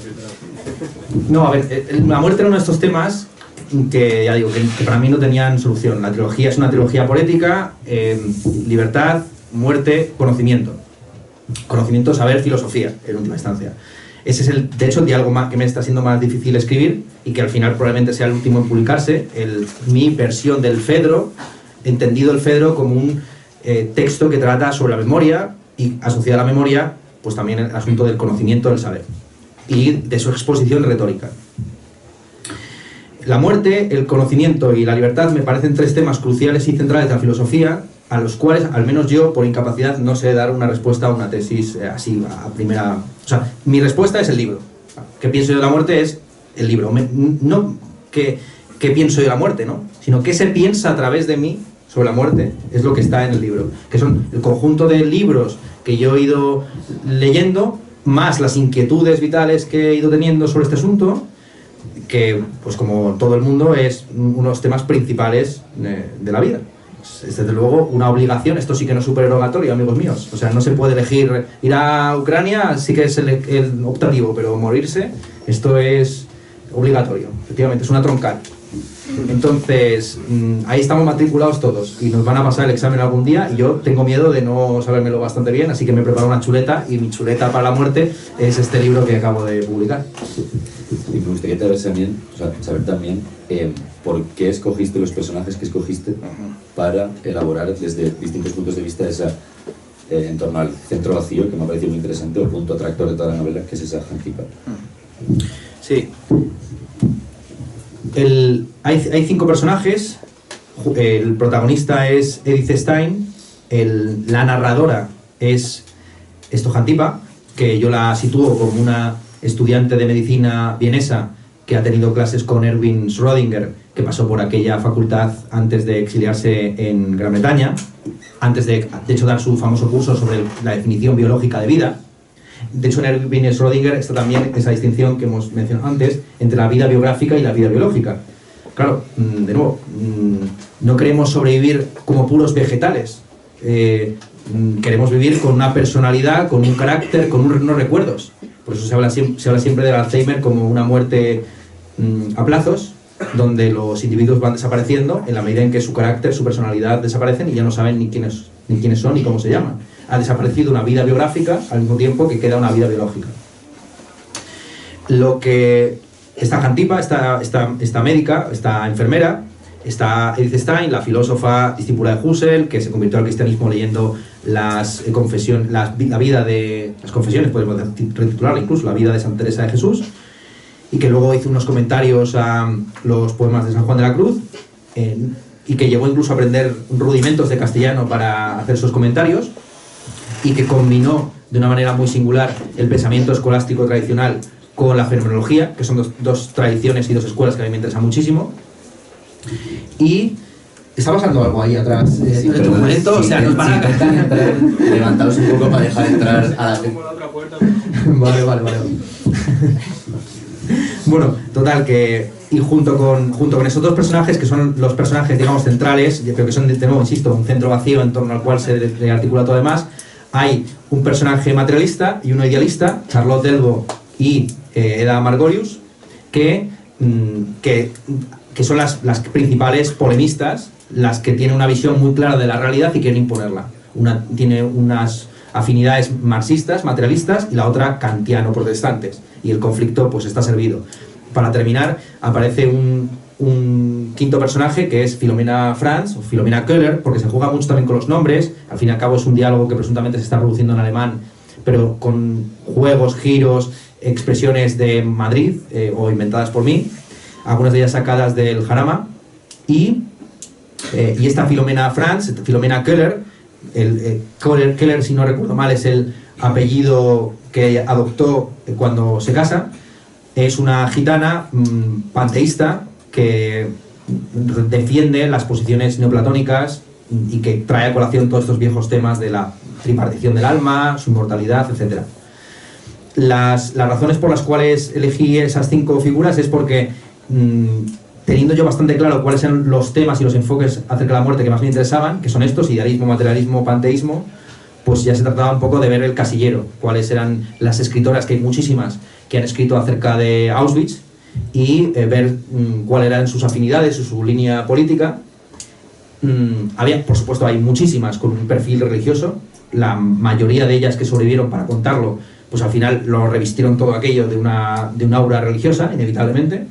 No, a ver, la muerte era uno de estos temas que, ya digo, que para mí no tenían solución. La trilogía es una trilogía poética: libertad, muerte, conocimiento. Conocimiento, saber, filosofía, en última instancia. Ese es de hecho, el diálogo que me está siendo más difícil escribir, y que al final probablemente sea el último en publicarse, mi versión del Fedro, entendido el Fedro como un texto que trata sobre la memoria, y asociado a la memoria, pues también el asunto del conocimiento del saber, y de su exposición retórica. La muerte, el conocimiento y la libertad me parecen 3 temas cruciales y centrales de la filosofía, a los cuales, al menos yo, por incapacidad, no sé dar una respuesta a una tesis así, a primera... O sea, mi respuesta es el libro. ¿Qué pienso yo de la muerte? Es el libro. No qué pienso yo de la muerte, ¿no? Sino qué se piensa a través de mí sobre la muerte, es lo que está en el libro. Que son el conjunto de libros que yo he ido leyendo, más las inquietudes vitales que he ido teniendo sobre este asunto, que, pues como todo el mundo, es uno de los temas principales de la vida. Es desde luego una obligación. Esto sí que no es supererogatorio, amigos míos. O sea, no se puede elegir ir a Ucrania, sí que es el optativo, pero morirse, esto es obligatorio. Efectivamente, es una troncal. Entonces, ahí estamos matriculados todos y nos van a pasar el examen algún día y yo tengo miedo de no sabérmelo bastante bien, así que me he preparado una chuleta y mi chuleta para la muerte es este libro que acabo de publicar. Y me gustaría saber también por qué escogiste los personajes que escogiste para elaborar desde distintos puntos de vista esa, en torno al centro vacío, que me ha parecido muy interesante, o punto atractor de toda la novela, que es esa Hantipa. Sí. Hay 5 personajes. El protagonista es Edith Stein. La narradora es Hantipa, que yo la sitúo como una estudiante de medicina vienesa que ha tenido clases con Erwin Schrödinger, que pasó por aquella facultad antes de exiliarse en Gran Bretaña, antes de hecho dar su famoso curso sobre la definición biológica de vida. De hecho, en Erwin Schrödinger está también esa distinción que hemos mencionado antes entre la vida biográfica y la vida biológica. Claro, de nuevo, no queremos sobrevivir como puros vegetales. Queremos vivir con una personalidad, con un carácter, con unos recuerdos. Por eso se habla siempre del Alzheimer como una muerte a plazos, donde los individuos van desapareciendo en la medida en que su carácter, su personalidad desaparecen y ya no saben ni quiénes son ni cómo se llaman. Ha desaparecido una vida biográfica al mismo tiempo que queda una vida biológica. Esta Hantipa, esta médica, esta enfermera, está Edith Stein, la filósofa discípula de Husserl, que se convirtió al cristianismo leyendo las confesiones, podemos retitularla incluso, la vida de Santa Teresa de Jesús, y que luego hizo unos comentarios a los poemas de San Juan de la Cruz, y que llegó incluso a aprender rudimentos de castellano para hacer esos comentarios, y que combinó de una manera muy singular el pensamiento escolástico tradicional con la fenomenología, que son dos tradiciones y dos escuelas que a mí me interesan muchísimo. Y está pasando algo ahí atrás. Sí, en este momento, o sea, nos van a entrar, levantaros un poco para dejar entrar a la gente. Vale. Bueno, total, que y junto con esos dos personajes, que son los personajes, digamos, centrales, pero que son, de nuevo, insisto, un centro vacío en torno al cual se articula todo demás, hay un personaje materialista y uno idealista, Charlotte Delbo y Eda Margolius, que son las principales polemistas, las que tienen una visión muy clara de la realidad y quieren imponerla. Una tiene unas afinidades marxistas, materialistas, y la otra kantiano-protestantes, y el conflicto pues está servido. Para terminar, aparece un quinto personaje que es Philomena Franz, o Philomena Köhler, porque se juega mucho también con los nombres. Al fin y al cabo es un diálogo que presuntamente se está produciendo en alemán, pero con juegos, giros, expresiones de Madrid o inventadas por mí, algunas de ellas sacadas del Jarama. Y esta Philomena Franz, Philomena Köhler, Köhler, si no recuerdo mal, es el apellido que adoptó cuando se casa. Es una gitana panteísta que defiende las posiciones neoplatónicas y que trae a colación todos estos viejos temas de la tripartición del alma, su inmortalidad, etc. Las razones por las cuales elegí esas 5 figuras es porque, teniendo yo bastante claro cuáles eran los temas y los enfoques acerca de la muerte que más me interesaban, que son estos, idealismo, materialismo, panteísmo, pues ya se trataba un poco de ver el casillero, cuáles eran las escritoras, que hay muchísimas, que han escrito acerca de Auschwitz, y ver cuáles eran sus afinidades, su línea política. Por supuesto, hay muchísimas con un perfil religioso. La mayoría de ellas que sobrevivieron, para contarlo, pues al final lo revistieron todo aquello de un aura religiosa, inevitablemente,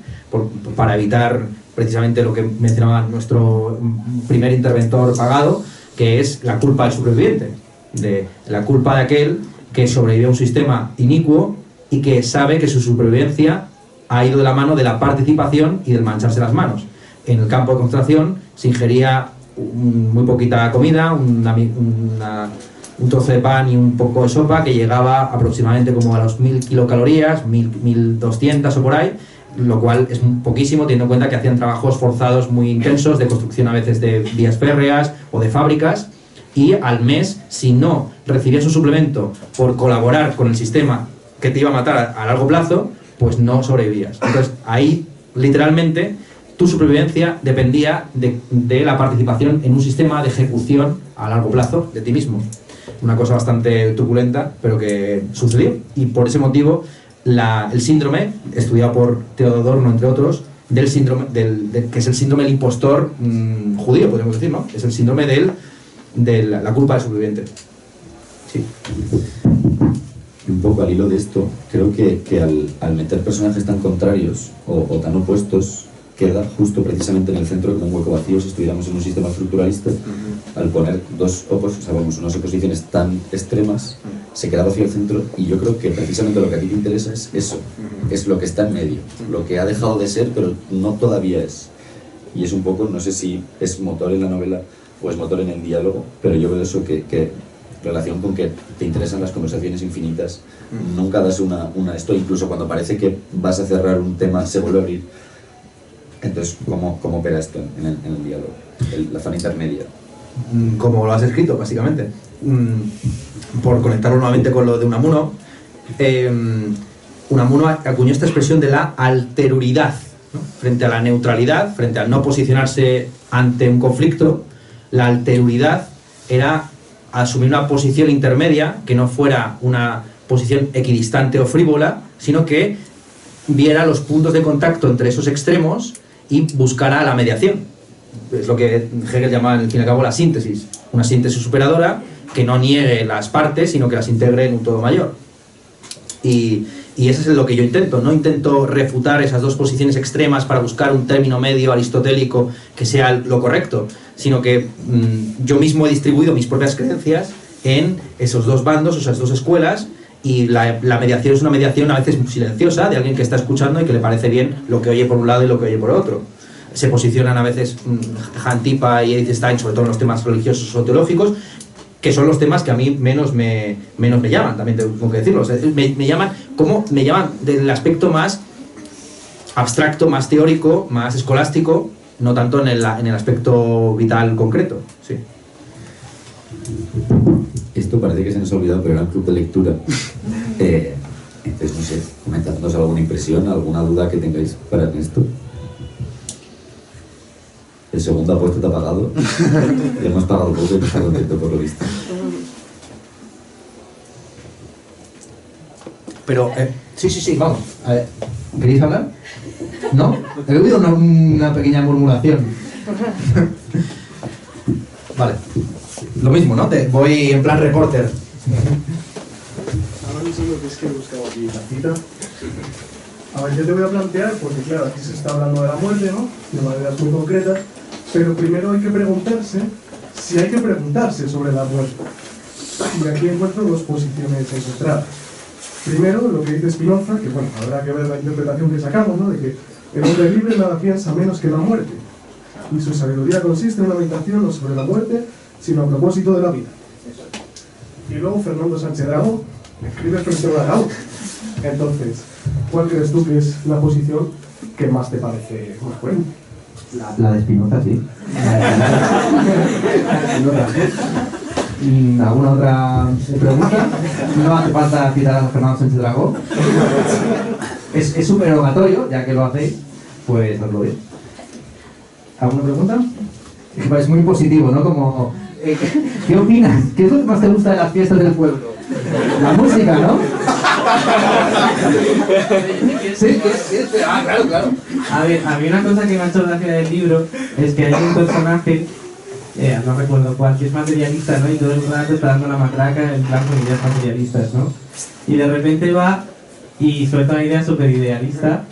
para evitar precisamente lo que mencionaba nuestro primer interventor pagado, que es la culpa del superviviente, de la culpa de aquel que sobrevivió a un sistema inicuo y que sabe que su supervivencia ha ido de la mano de la participación y del mancharse las manos. En el campo de concentración se ingería muy poquita comida, un trozo de pan y un poco de sopa, que llegaba aproximadamente como a los 1000 kilocalorías, 1200 o por ahí, lo cual es poquísimo, teniendo en cuenta que hacían trabajos forzados muy intensos, de construcción a veces de vías férreas o de fábricas, y al mes, si no recibías un suplemento por colaborar con el sistema que te iba a matar a largo plazo, pues no sobrevivías. Entonces ahí, literalmente, tu supervivencia dependía de la participación en un sistema de ejecución a largo plazo de ti mismo. Una cosa bastante turbulenta, pero que sucedió. Y por ese motivo, el síndrome, estudiado por Theo Adorno, entre otros, del síndrome, que es el síndrome del impostor judío, podemos decir, ¿no? Es el síndrome de la culpa del superviviente. Sí. Y un poco al hilo de esto, creo que al meter personajes tan contrarios o tan opuestos, queda justo precisamente en el centro como un hueco vacío si estuviéramos en un sistema estructuralista. Al poner unas oposiciones tan extremas, se queda vacío el centro, y yo creo que precisamente lo que a ti te interesa es eso, es lo que está en medio, lo que ha dejado de ser pero no todavía es. Y es un poco, no sé si es motor en la novela o es motor en el diálogo, pero yo veo eso que relación con que te interesan las conversaciones infinitas, nunca das una esto, incluso cuando parece que vas a cerrar un tema se vuelve a abrir. Entonces, ¿cómo opera esto en el diálogo? La zona intermedia. Como lo has escrito, básicamente. Por conectarlo nuevamente con lo de Unamuno, Unamuno acuñó esta expresión de la alteruridad, ¿no? Frente a la neutralidad, frente al no posicionarse ante un conflicto, la alteruridad era asumir una posición intermedia que no fuera una posición equidistante o frívola, sino que viera los puntos de contacto entre esos extremos y buscara la mediación. Es lo que Hegel llama, al fin y al cabo, la síntesis. Una síntesis superadora que no niegue las partes, sino que las integre en un todo mayor. Y eso es lo que yo intento. No intento refutar esas dos posiciones extremas para buscar un término medio aristotélico que sea lo correcto, sino que yo mismo he distribuido mis propias creencias en esos dos bandos, esas dos escuelas, y la mediación es una mediación a veces silenciosa, de alguien que está escuchando y que le parece bien lo que oye por un lado y lo que oye por otro. Se posicionan a veces Hantipa y Edith Stein, sobre todo en los temas religiosos o teológicos, que son los temas que a mí menos me llaman, también tengo que decirlo. O sea, me llaman del aspecto más abstracto, más teórico, más escolástico, no tanto en el aspecto vital concreto. Sí. Esto parece que se nos ha olvidado, pero era un club de lectura. Entonces, no sé, comentadnos alguna impresión, alguna duda que tengáis para esto. El segundo apuesto te ha pagado. Le hemos pagado poco y no está contento por lo visto. Pero, sí, vamos. A ver, ¿queréis hablar? ¿No? He oído una pequeña murmuración. Vale. Lo mismo, ¿no? Voy en plan reporter. Ahora mismo lo que es que he buscado aquí la cita. A ver, yo te voy a plantear, porque claro, aquí se está hablando de la muerte, ¿no? De maneras muy concretas, pero primero hay que preguntarse si hay que preguntarse sobre la muerte. Y aquí encuentro dos posiciones encontradas. Primero, lo que dice Spinoza, que bueno, habrá que ver la interpretación que sacamos, ¿no? De que el hombre libre nada piensa menos que la muerte. Y su sabiduría consiste en una meditación no sobre la muerte, sino a propósito de la vida. Y luego Fernando Sánchez Dragó escribe frente a Dragó. Entonces, ¿cuál crees tú que es la posición que más te parece más coherente? La de Spinoza, sí. ¿Alguna otra pregunta? No hace falta citar a Fernando Sánchez Dragó. Es súper erogatorio, ya que lo hacéis, pues hazlo bien. ¿Alguna pregunta? Es muy positivo, ¿no? Como, ¿qué opinas? ¿Qué es lo que más te gusta de las fiestas del pueblo? La música, ¿no? Sí, claro. A ver, a mí una cosa que me ha hecho gracia del libro es que hay un personaje, no recuerdo cuál, que es materialista, ¿no? Y todo el rato está dando la matraca en plan con ideas materialistas, ¿no? Y de repente va y suelta una idea súper idealista,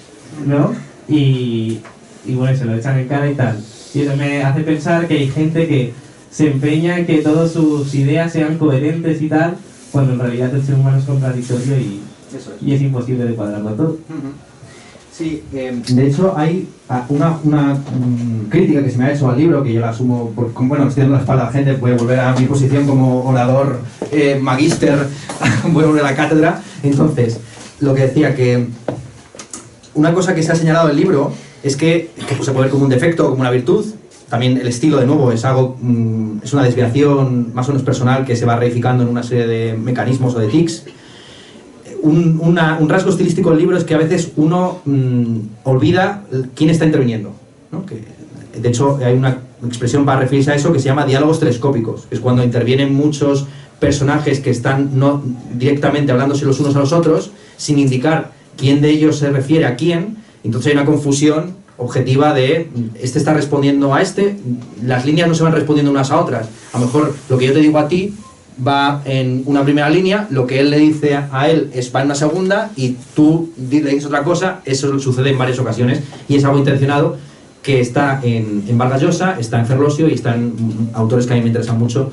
¿no? Y bueno, se lo echan en cara y tal. Y eso me hace pensar que hay gente que se empeña en que todas sus ideas sean coherentes y tal, cuando en realidad el ser humano es contradictorio y es imposible de cuadrarlo todo. Sí, de hecho hay una crítica que se me ha hecho al libro, que yo la asumo, bueno, estoy dando la espalda a la gente, voy a volver a mi posición como orador magíster, voy a volver a la cátedra. Entonces, lo que decía, que una cosa que se ha señalado en el libro es que se puede ver como un defecto o como una virtud. También el estilo, de nuevo, es algo, es una desviación más o menos personal que se va reificando en una serie de mecanismos o de tics. Un rasgo estilístico del libro es que a veces uno olvida quién está interviniendo, ¿no? Que, de hecho, hay una expresión para referirse a eso que se llama diálogos telescópicos, que es cuando intervienen muchos personajes que están no directamente hablándose los unos a los otros, sin indicar quién de ellos se refiere a quién. Entonces hay una confusión objetiva de este está respondiendo a este, las líneas no se van respondiendo unas a otras. A lo mejor lo que yo te digo a ti va en una primera línea, lo que él le dice a él va en una segunda y tú le dices otra cosa. Eso sucede en varias ocasiones y es algo intencionado que está en Vargas Llosa, está en Ferlosio y está en autores que a mí me interesan mucho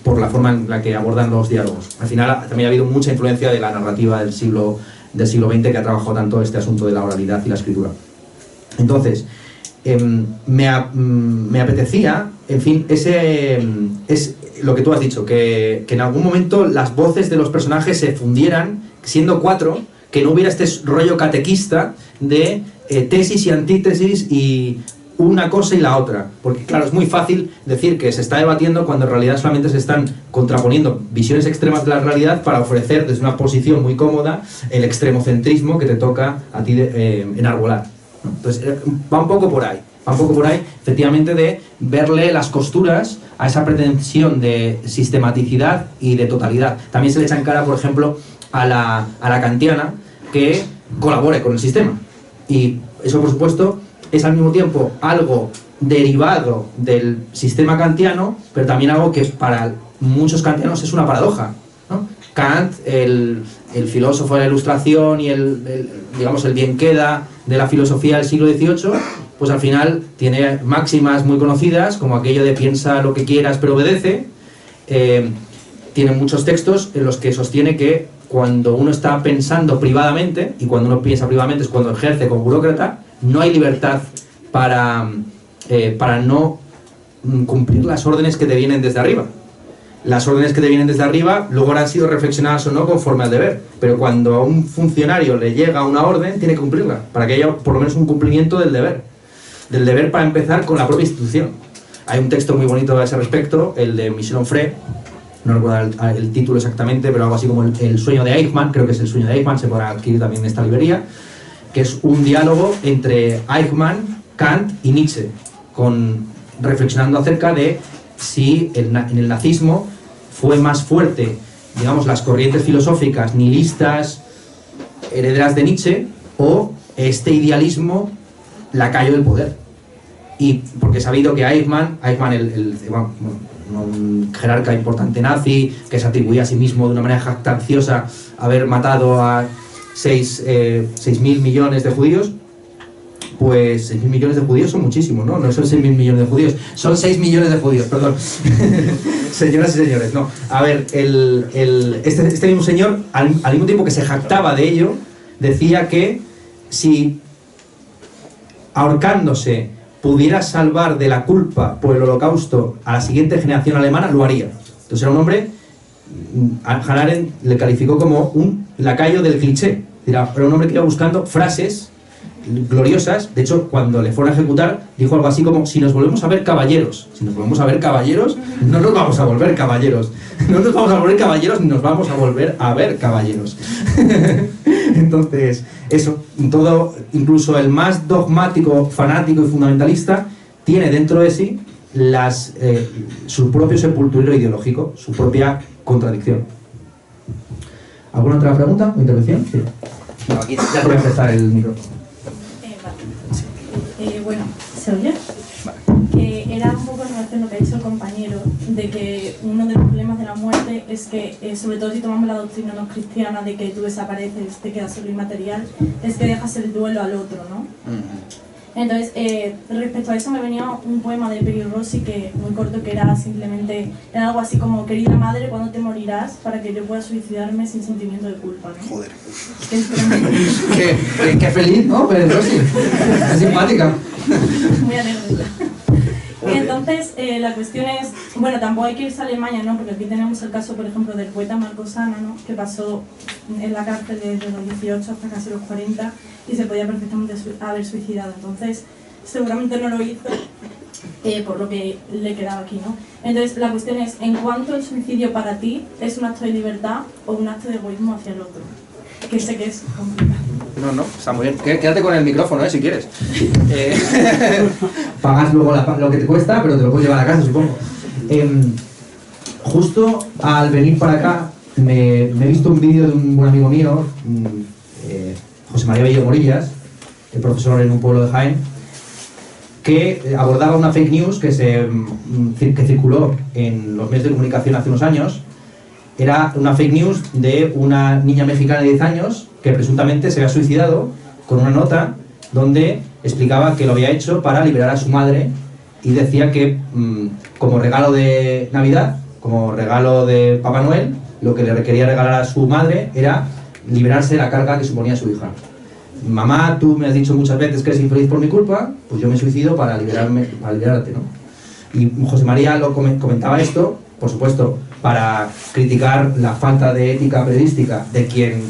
por la forma en la que abordan los diálogos. Al final también ha habido mucha influencia de la narrativa del siglo XX que ha trabajado tanto este asunto de la oralidad y la escritura. Entonces, me apetecía, en fin, es lo que tú has dicho, que en algún momento las voces de los personajes se fundieran, siendo 4, que no hubiera este rollo catequista de tesis y antítesis y una cosa y la otra. Porque claro, es muy fácil decir que se está debatiendo cuando en realidad solamente se están contraponiendo visiones extremas de la realidad para ofrecer desde una posición muy cómoda el extremocentrismo que te toca a ti enarbolar. Entonces va un poco por ahí, efectivamente, de verle las costuras a esa pretensión de sistematicidad y de totalidad. También se le echa en cara, por ejemplo, a la kantiana que colabore con el sistema. Y eso, por supuesto, es al mismo tiempo algo derivado del sistema kantiano, pero también algo que para muchos kantianos es una paradoja, ¿no? Kant, el filósofo de la Ilustración y digamos, el bien queda de la filosofía del siglo XVIII, pues al final tiene máximas muy conocidas, como aquello de piensa lo que quieras pero obedece. Tiene muchos textos en los que sostiene que cuando uno está pensando privadamente, y cuando uno piensa privadamente es cuando ejerce como burócrata, no hay libertad para no cumplir las órdenes que te vienen desde arriba. Las órdenes que te vienen desde arriba luego han sido reflexionadas o no conforme al deber, pero cuando a un funcionario le llega una orden, tiene que cumplirla, para que haya por lo menos un cumplimiento del deber para empezar con la propia institución. Hay un texto muy bonito a ese respecto, el de Michel Onfray, no recuerdo el título exactamente, pero algo así como el sueño de Eichmann, creo que es el sueño de Eichmann, se podrá adquirir también en esta librería, que es un diálogo entre Eichmann, Kant y Nietzsche, reflexionando acerca de si en el nazismo fue más fuerte, digamos, las corrientes filosóficas nihilistas herederas de Nietzsche o este idealismo lacayo del poder. Y porque he sabido que Eichmann un jerarca importante nazi, que se atribuía a sí mismo de una manera jactanciosa haber matado a 6.000 millones de judíos, pues 6.000 millones de judíos son muchísimos, ¿no? No son 6.000 millones de judíos, son 6 millones de judíos, perdón. Señoras y señores, no. A ver, este mismo señor, al mismo tiempo que se jactaba de ello, decía que si ahorcándose pudiera salvar de la culpa por el holocausto a la siguiente generación alemana, lo haría. Entonces era un hombre, Hannah Arendt le calificó como un lacayo del cliché. Era un hombre que iba buscando frases gloriosas. De hecho, cuando le fueron a ejecutar, dijo algo así como: si nos volvemos a ver caballeros, no nos vamos a volver caballeros, no nos vamos a volver caballeros ni nos vamos a volver a ver caballeros. Entonces, eso, todo, incluso el más dogmático, fanático y fundamentalista, tiene dentro de sí su propio sepulturero ideológico, su propia contradicción. ¿Alguna otra pregunta o intervención? Sí. No, aquí ya te voy a empezar el micrófono. Bueno, ¿se oye? Que era un poco en relación a lo que ha dicho el compañero, de que uno de los problemas de la muerte es que, sobre todo si tomamos la doctrina no cristiana de que tú desapareces, te quedas solo inmaterial, es que dejas el duelo al otro, ¿no? Entonces, respecto a eso me venía un poema de Peri Rossi, que muy corto, que era simplemente, era algo así como: querida madre, ¿cuándo te morirás para que yo pueda suicidarme sin sentimiento de culpa, ¿no? Joder. Qué feliz, ¿no? Peri Rossi. Es simpática. Muy alegre. Entonces, la cuestión es, bueno, tampoco hay que irse a Alemania, ¿no? Porque aquí tenemos el caso, por ejemplo, del poeta Marcos Ana, ¿no? Que pasó en la cárcel desde los 18 hasta casi los 40 y se podía perfectamente haber suicidado. Entonces, seguramente no lo hizo por lo que le quedaba aquí, ¿no? Entonces, la cuestión es, ¿en cuánto el suicidio para ti es un acto de libertad o un acto de egoísmo hacia el otro? Que sé que es complicado. No, está muy bien. Quédate con el micrófono, si quieres. Pagas luego lo que te cuesta, pero te lo puedes llevar a casa, supongo. Justo al venir para acá, me he visto un vídeo de un buen amigo mío, José María Bello Morillas, profesor en un pueblo de Jaén, que abordaba una fake news que circuló en los medios de comunicación hace unos años. Era una fake news de una niña mexicana de 10 años que presuntamente se había suicidado con una nota donde explicaba que lo había hecho para liberar a su madre, y decía que como regalo de Navidad, como regalo de Papá Noel, lo que le quería regalar a su madre era liberarse de la carga que suponía su hija. Mamá, tú me has dicho muchas veces que eres infeliz por mi culpa, pues yo me suicido para liberarte, ¿no? Y José María lo comentaba esto, por supuesto, para criticar la falta de ética periodística de quien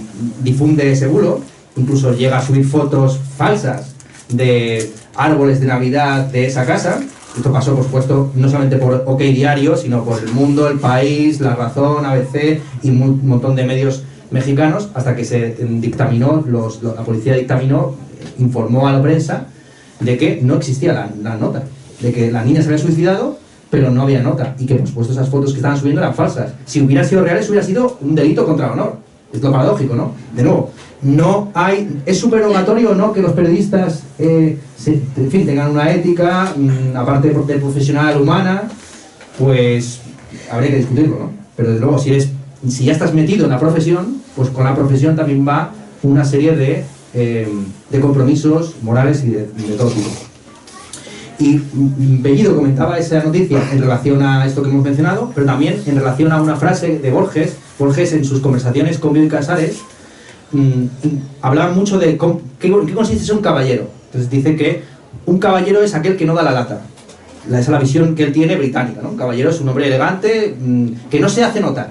difunde ese bulo. Incluso llega a subir fotos falsas de árboles de Navidad de esa casa. Esto pasó, por supuesto, no solamente por OK Diario, sino por El Mundo, El País, La Razón, ABC y un montón de medios mexicanos, hasta que se dictaminó, la policía dictaminó, informó a la prensa de que no existía la nota, de que la niña se había suicidado, pero no había nota, y que por supuesto esas fotos que estaban subiendo eran falsas. Si hubieran sido reales, hubiera sido un delito contra el honor. Es lo paradójico, ¿no? De nuevo, no hay, es supererogatorio o no que los periodistas en fin, tengan una ética, aparte de profesional, humana, pues habría que discutirlo, ¿no? Pero desde luego, si ya estás metido en la profesión, pues con la profesión también va una serie de compromisos morales y de todo tipo. Y Bellido comentaba esa noticia en relación a esto que hemos mencionado, pero también en relación a una frase de Borges. Borges, en sus conversaciones con Bioy Casares, hablaba mucho de qué consiste ser un caballero. Entonces dice que un caballero es aquel que no da la lata. Esa es la visión que él tiene británica, ¿no? Un caballero es un hombre elegante que no se hace notar.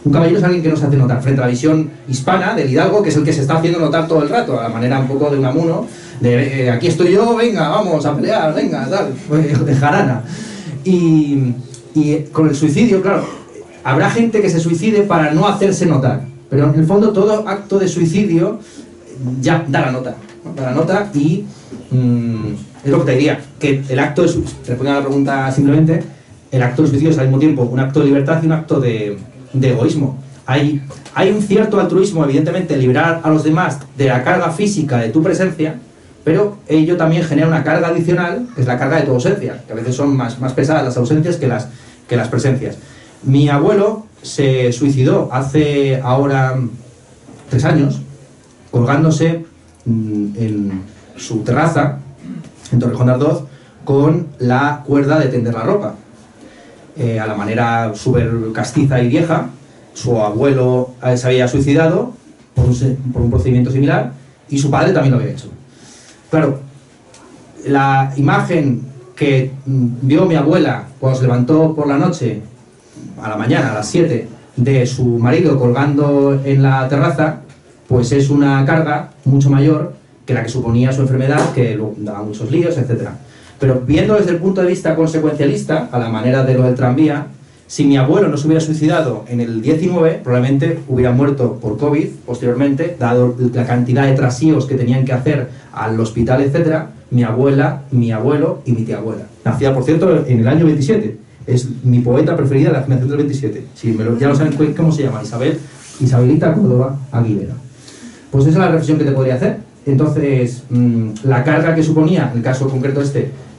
Un caballero es alguien que no se hace notar, frente a la visión hispana del hidalgo, que es el que se está haciendo notar todo el rato, a la manera un poco de Unamuno, de aquí estoy yo, venga, vamos a pelear, venga, tal, de jarana. Y con el suicidio, claro, habrá gente que se suicide para no hacerse notar, pero en el fondo todo acto de suicidio ya da la nota, ¿no? Da la nota, y es lo que te diría, que el acto de suicidio, respondiendo a la pregunta simplemente, el acto de suicidio es al mismo tiempo un acto de libertad y un acto de egoísmo. Hay un cierto altruismo, evidentemente, en liberar a los demás de la carga física de tu presencia, pero ello también genera una carga adicional, que es la carga de tu ausencia, que a veces son más pesadas las ausencias que las presencias. Mi abuelo se suicidó hace ahora 3 años, colgándose en su terraza, en Torrejón de Ardoz, con la cuerda de tender la ropa. A la manera súper castiza y vieja. Su abuelo se había suicidado por un procedimiento similar, y su padre también lo había hecho. Claro, la imagen que vio mi abuela cuando se levantó por la noche, a la mañana, a las 7, de su marido colgando en la terraza, pues es una carga mucho mayor que la que suponía su enfermedad, que luego daba muchos líos, etc. Pero viendo desde el punto de vista consecuencialista, a la manera de lo del tranvía, si mi abuelo no se hubiera suicidado en el 19, probablemente hubiera muerto por COVID posteriormente, dado la cantidad de trasíos que tenían que hacer al hospital, etc. Mi abuela, mi abuelo y mi tía abuela. Nacida, por cierto, en el año 27. Es mi poeta preferida de la generación del 27. Sí, ya lo saben cómo se llama, Isabelita Córdoba Aguilera. Pues esa es la reflexión que te podría hacer. Entonces, la carga que suponía, en el caso concreto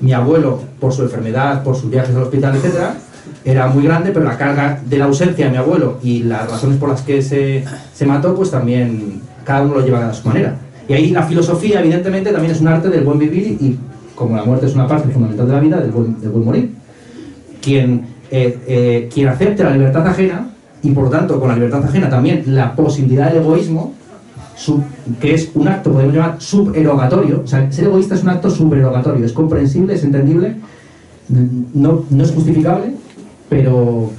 mi abuelo, por su enfermedad, por sus viajes al hospital, etc., era muy grande, pero la carga de la ausencia de mi abuelo y las razones por las que se mató, pues también cada uno lo lleva a su manera. Y ahí la filosofía, evidentemente, también es un arte del buen vivir, y como la muerte es una parte fundamental de la vida, del buen morir. Quien acepte la libertad ajena, y por lo tanto con la libertad ajena también la posibilidad del egoísmo, que es un acto, podemos llamar, suberogatorio. O sea, ser egoísta es un acto suberogatorio, es comprensible, es entendible, no es justificable, pero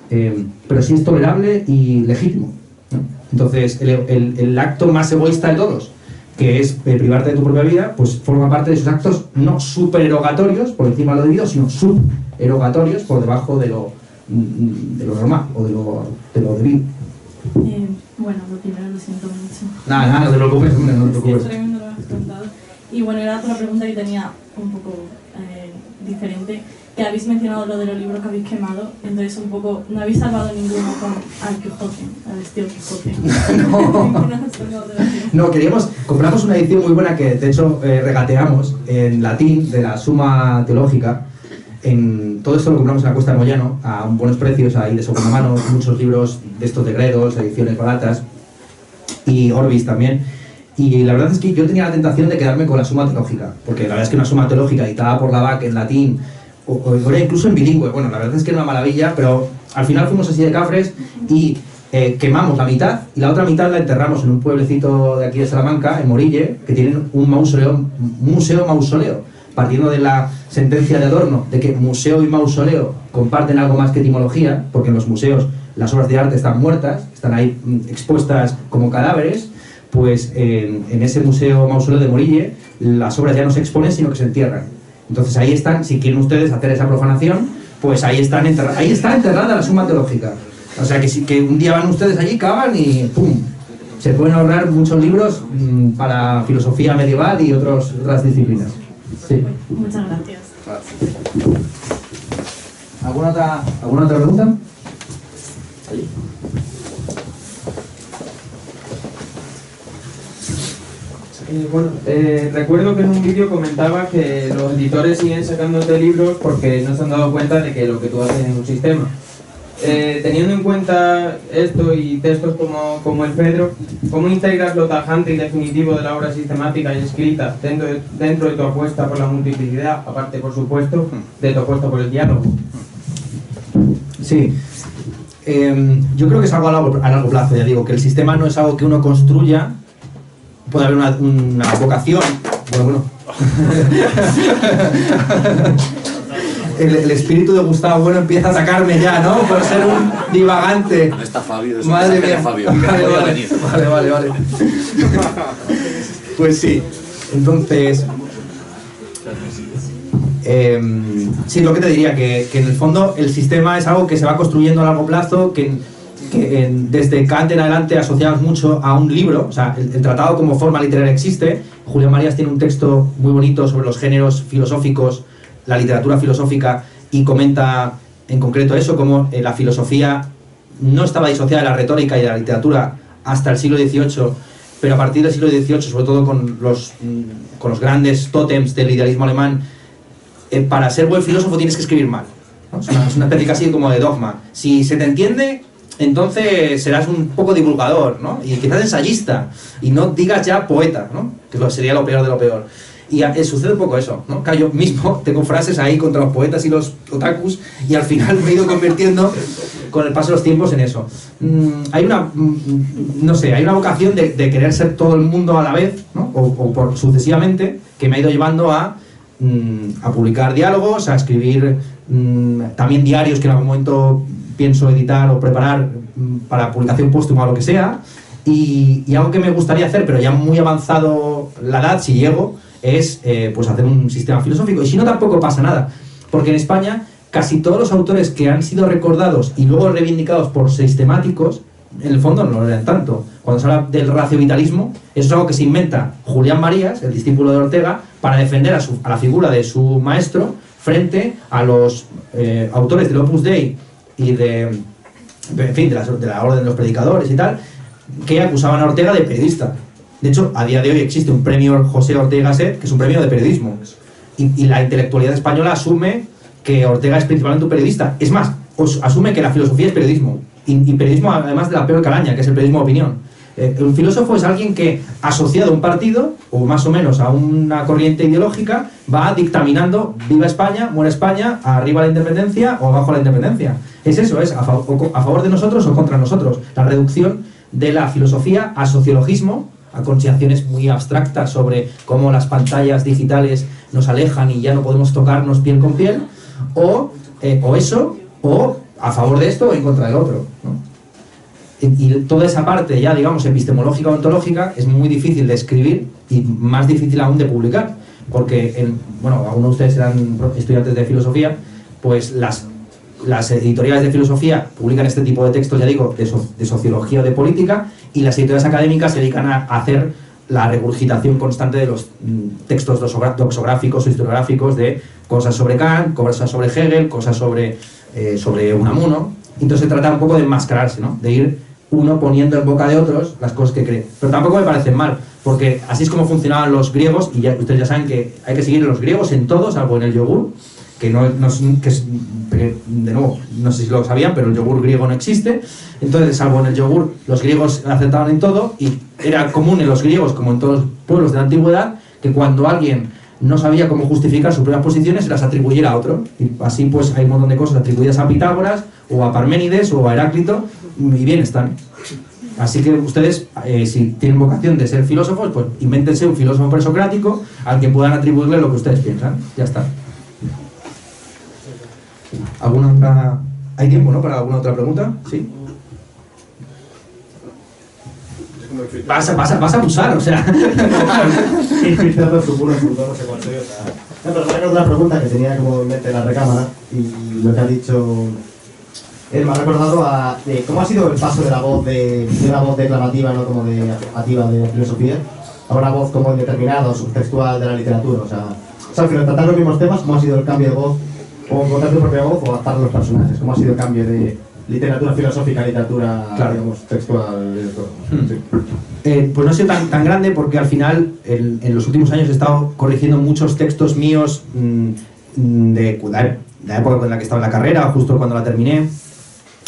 sí es tolerable y legítimo, ¿no? Entonces, el acto más egoísta de todos, que es privarte de tu propia vida, pues forma parte de esos actos no supererogatorios, por encima de lo debido, sino suberogatorios, por debajo de lo normal o de lo debido. Bueno, lo primero lo siento mucho. Nada, no te preocupes, hombre, no te preocupes. Sí, tremendo lo has contado. Y bueno, era otra pregunta que tenía un poco diferente, que habéis mencionado lo de los libros que habéis quemado, entonces un poco, no habéis salvado ninguno con al Quijote, al estilo Quijote. No, compramos una edición muy buena que de hecho regateamos en latín de la Suma Teológica. Todo esto lo compramos en la Costa de Moyano a buenos precios, ahí de segunda mano, muchos libros de estos de Gredos, ediciones baratas y Orbis también. Y la verdad es que yo tenía la tentación de quedarme con la Suma Teológica, porque la verdad es que una Suma Teológica editada por la BAC en latín, o incluso en bilingüe, bueno, la verdad es que era una maravilla, pero al final fuimos así de cafres y quemamos la mitad y la otra mitad la enterramos en un pueblecito de aquí de Salamanca, en Morille, que tienen un museo-mausoleo, partiendo de la sentencia de Adorno de que museo y mausoleo comparten algo más que etimología, porque en los museos las obras de arte están muertas, están ahí expuestas como cadáveres. Pues en ese museo-mausoleo de Morille las obras ya no se exponen sino que se entierran. Entonces ahí están, si quieren ustedes hacer esa profanación, pues ahí está enterrada la Suma Teológica. O sea que un día van ustedes allí, cavan y ¡pum! Se pueden ahorrar muchos libros para filosofía medieval y otras disciplinas. Sí. Muchas gracias. ¿Alguna otra pregunta? Recuerdo que en un vídeo comentaba que los editores siguen sacándote libros porque no se han dado cuenta de que lo que tú haces es un sistema. Teniendo en cuenta esto y textos como el Pedro, ¿cómo integras lo tajante y definitivo de la obra sistemática y escrita dentro de tu apuesta por la multiplicidad, aparte, por supuesto, de tu apuesta por el diálogo? Sí. Yo creo que es algo a largo plazo, ya digo, que el sistema no es algo que uno construya. Puede haber una vocación. Bueno. El espíritu de Gustavo Bueno empieza a atacarme ya, ¿no? Por ser un divagante. No está Fabio, Madre mía. Fabio. Vale. Pues sí. Entonces, sí, lo que te diría, que en el fondo el sistema es algo que se va construyendo a largo plazo, que desde Kant en adelante asociamos mucho a un libro. O sea, el tratado como forma literaria existe. Julián Marías tiene un texto muy bonito sobre los géneros filosóficos, la literatura filosófica, y comenta en concreto eso, como la filosofía no estaba disociada de la retórica y de la literatura hasta el siglo XVIII, pero a partir del siglo XVIII, sobre todo con los grandes tótems del idealismo alemán, para ser buen filósofo tienes que escribir mal, ¿no? Es una especie casi como de dogma. Si se te entiende, entonces serás un poco divulgador, ¿no? Y quizás ensayista, y no digas ya poeta, ¿no? Que sería lo peor de lo peor. Y sucede un poco eso, ¿no? Que yo mismo tengo frases ahí contra los poetas y los otakus, y al final me he ido convirtiendo con el paso de los tiempos en eso. Hay una vocación de querer ser todo el mundo a la vez, ¿no? o sucesivamente, que me ha ido llevando a publicar diálogos, a escribir también diarios que en algún momento pienso editar o preparar para publicación póstuma o lo que sea, y algo que me gustaría hacer, pero ya muy avanzado la edad, si llego, es pues hacer un sistema filosófico. Y si no, tampoco pasa nada, porque en España casi todos los autores que han sido recordados y luego reivindicados por sistemáticos, en el fondo no lo eran tanto. Cuando se habla del raciovitalismo, eso es algo que se inventa Julián Marías, el discípulo de Ortega, para defender a la figura de su maestro frente a los autores del Opus Dei y de la Orden de los Predicadores y tal, que acusaban a Ortega de periodista. De hecho, a día de hoy existe un premio José Ortega Gasset, que es un premio de periodismo, y la intelectualidad española asume que Ortega es principalmente un periodista. Es más, asume que la filosofía es periodismo, y periodismo además de la peor calaña, que es el periodismo de opinión. Un filósofo es alguien que, asociado a un partido, o más o menos a una corriente ideológica, va dictaminando viva España, muere España, arriba la independencia o abajo la independencia. Es eso, es a favor de nosotros o contra nosotros. La reducción de la filosofía a sociologismo, a consideraciones muy abstractas sobre cómo las pantallas digitales nos alejan y ya no podemos tocarnos piel con piel, o a favor de esto o en contra del otro, ¿no? Y toda esa parte ya, digamos, epistemológica o ontológica es muy difícil de escribir y más difícil aún de publicar, porque, algunos de ustedes serán estudiantes de filosofía, pues las editoriales de filosofía publican este tipo de textos, ya digo, de sociología o de política, y las editoriales académicas se dedican a hacer la regurgitación constante de los textos doxográficos o historiográficos de cosas sobre Kant, cosas sobre Hegel, cosas sobre Unamuno. Entonces se trata un poco de enmascararse, ¿no? De ir uno poniendo en boca de otros las cosas que cree. Pero tampoco me parecen mal, porque así es como funcionaban los griegos, y ya, ustedes ya saben que hay que seguir a los griegos en todo, salvo en el yogur, que de nuevo, no sé si lo sabían, pero el yogur griego no existe. Entonces, salvo en el yogur, los griegos aceptaban en todo, y era común en los griegos, como en todos los pueblos de la antigüedad, que cuando alguien no sabía cómo justificar sus propias posiciones, se las atribuyera a otro. Y así pues hay un montón de cosas atribuidas a Pitágoras, o a Parménides, o a Heráclito, y bien están. Así que ustedes, si tienen vocación de ser filósofos, pues invéntense un filósofo presocrático al que puedan atribuirle lo que ustedes piensan. Ya está. ¿Alguna otra? ¿Hay tiempo, no, para alguna otra pregunta? ¿Sí? Vas a abusar, o sea. Infiltrando su culo, no sé cuál soy, o sea. No, pero me otra pregunta que tenía como en mente en la recámara, y lo que ha dicho él me ha recordado a cómo ha sido el paso de la voz de una voz declamativa, no como de afirmativa de filosofía, a una voz como indeterminada o subtextual de la literatura. O sea, al final tratar los mismos temas, cómo ha sido el cambio de voz, o encontrar tu propia voz o adaptar los personajes, cómo ha sido el cambio de literatura filosófica a literatura, claro, digamos, textual. Sí. Pues no ha sido tan grande, porque al final en los últimos años he estado corrigiendo muchos textos míos de la época en la que estaba en la carrera, justo cuando la terminé,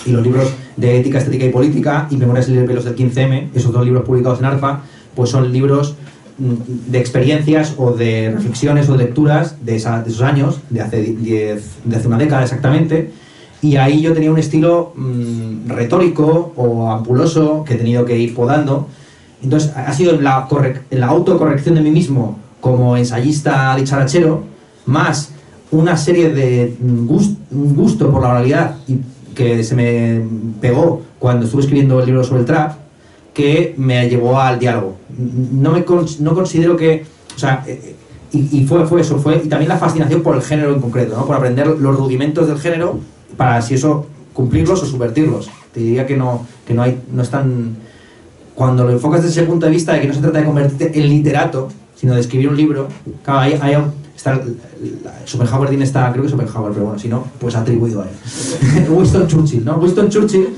y los libros de Ética, Estética y Política y Memorias y Libros del 15M, esos dos libros publicados en ARPA, pues son libros de experiencias o de reflexiones o de lecturas de esos años, de hace una década exactamente, y ahí yo tenía un estilo retórico o ampuloso que he tenido que ir podando. Entonces ha sido en la autocorrección de mí mismo como ensayista dicharachero, más una serie de gusto por la oralidad y que se me pegó cuando estuve escribiendo el libro sobre el trap, que me llevó al diálogo. No considero que... O sea, y fue eso, y también la fascinación por el género en concreto, ¿no? Por aprender los rudimentos del género para, si eso, cumplirlos o subvertirlos. Te diría que no es tan... Cuando lo enfocas desde ese punto de vista de que no se trata de convertirte en literato, sino de escribir un libro, claro, ahí está Schopenhauer tiene creo que Schopenhauer, pero bueno, si no, pues atribuido a él. Winston Churchill, ¿no? Winston Churchill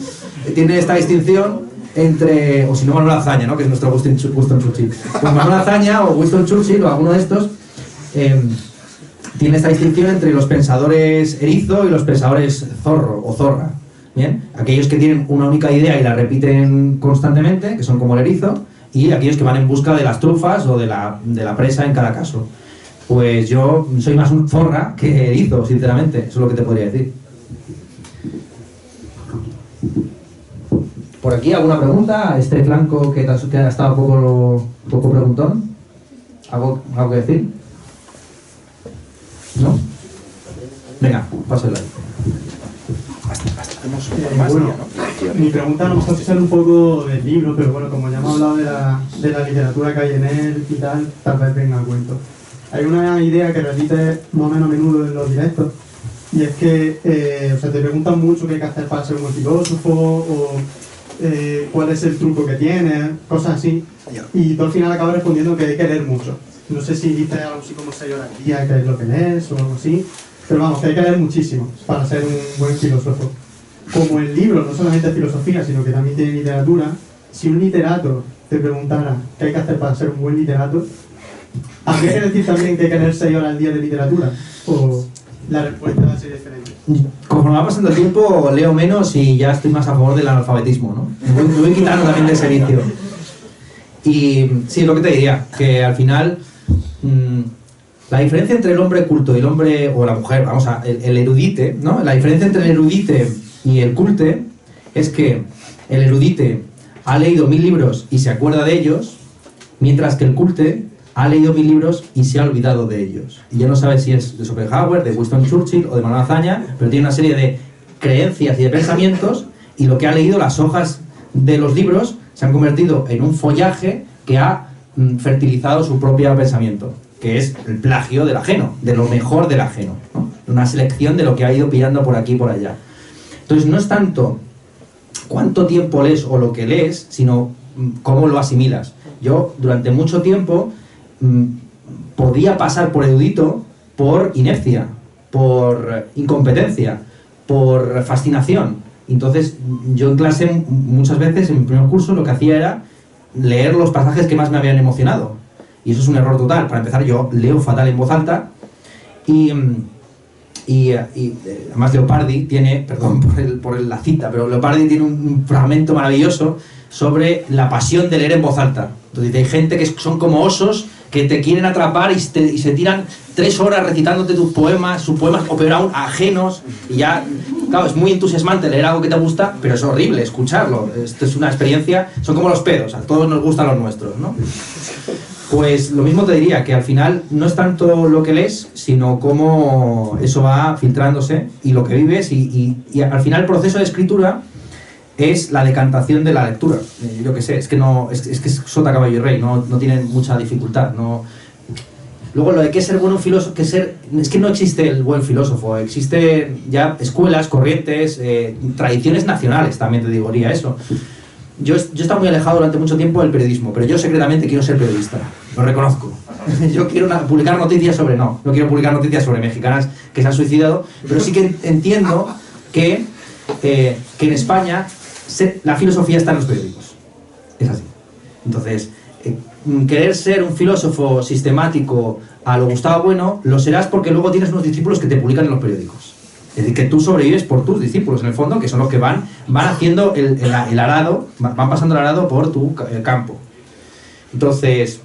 tiene esta distinción entre, o si no, Manuel Azaña, ¿no? Que es nuestro Winston Churchill. Pues Manuel Azaña o Winston Churchill o alguno de estos tiene esta distinción entre los pensadores erizo y los pensadores zorro o zorra. Bien, aquellos que tienen una única idea y la repiten constantemente, que son como el erizo, y aquellos que van en busca de las trufas o de la presa en cada caso. Pues yo soy más un zorra que erizo, sinceramente, eso es lo que te podría decir. ¿Por aquí alguna pregunta? Este flanco que ha estado poco preguntón. ¿Algo que decir? ¿No? Venga, pásala. Bueno, mi pregunta no me ser un poco del libro, pero bueno, como ya hemos hablado de la literatura que hay en él y tal vez venga a cuento. Hay una idea que repite más o menos a menudo en los directos, y es que te preguntan mucho qué hay que hacer para ser un buen filósofo, o cuál es el truco que tienes, cosas así, y tú al final acabas respondiendo que hay que leer mucho. No sé si dices algo así como 6 horas al día, que es lo que lees o algo así, pero vamos, que hay que leer muchísimo para ser un buen filósofo. Como el libro no solamente es filosofía, sino que también tiene literatura, si un literato te preguntara qué hay que hacer para ser un buen literato, ¿habría que decir también que hay que leer 6 horas al día de literatura? ¿O la respuesta va a ser diferente? Conforme va pasando el tiempo, leo menos y ya estoy más a favor del analfabetismo, ¿no? Me voy quitando también de ese vicio. Y sí, lo que te diría, que al final la diferencia entre el hombre culto y el hombre, o la mujer, el erudite, ¿no? La diferencia entre el erudite y el culte es que el erudite ha leído 1000 libros y se acuerda de ellos, mientras que el culte ha leído 1000 libros y se ha olvidado de ellos. Y ya no sabe si es de Schopenhauer, de Winston Churchill o de Manuel Azaña, pero tiene una serie de creencias y de pensamientos, y lo que ha leído, las hojas de los libros, se han convertido en un follaje que ha fertilizado su propio pensamiento, que es el plagio del ajeno, de lo mejor del ajeno, ¿no? Una selección de lo que ha ido pillando por aquí y por allá. Entonces no es tanto cuánto tiempo lees o lo que lees, sino cómo lo asimilas. Yo, durante mucho tiempo, podía pasar por erudito por inercia, por incompetencia, por fascinación. Entonces, yo en clase, muchas veces, en mi primer curso, lo que hacía era leer los pasajes que más me habían emocionado. Y eso es un error total. Para empezar, yo leo fatal en voz alta y además Leopardi tiene, perdón por la cita, pero Leopardi tiene un fragmento maravilloso sobre la pasión de leer en voz alta. Entonces hay gente que son como osos que te quieren atrapar y se tiran 3 horas recitándote tus poemas, sus poemas, o peor aún, ajenos, y ya, claro, es muy entusiasmante leer algo que te gusta, pero es horrible escucharlo. Esto es una experiencia, son como los pedos, a todos nos gustan los nuestros, ¿no? Pues lo mismo te diría, que al final no es tanto lo que lees, sino cómo eso va filtrándose y lo que vives, y al final el proceso de escritura es la decantación de la lectura. Yo qué sé, es que es sota, caballo y rey, no tiene mucha dificultad. No. Luego lo de qué ser bueno filósofo, es que no existe el buen filósofo, existen ya escuelas, corrientes, tradiciones nacionales, también te diría eso. Yo he estado muy alejado durante mucho tiempo del periodismo, pero yo secretamente quiero ser periodista, lo reconozco. Yo quiero publicar noticias no quiero publicar noticias sobre mexicanas que se han suicidado, pero sí que entiendo que en España la filosofía está en los periódicos. Es así. Entonces, querer ser un filósofo sistemático a lo Gustavo Bueno, lo serás porque luego tienes unos discípulos que te publican en los periódicos. Es decir, que tú sobrevives por tus discípulos, en el fondo, que son los que van haciendo el arado, van pasando el arado por tu campo. Entonces,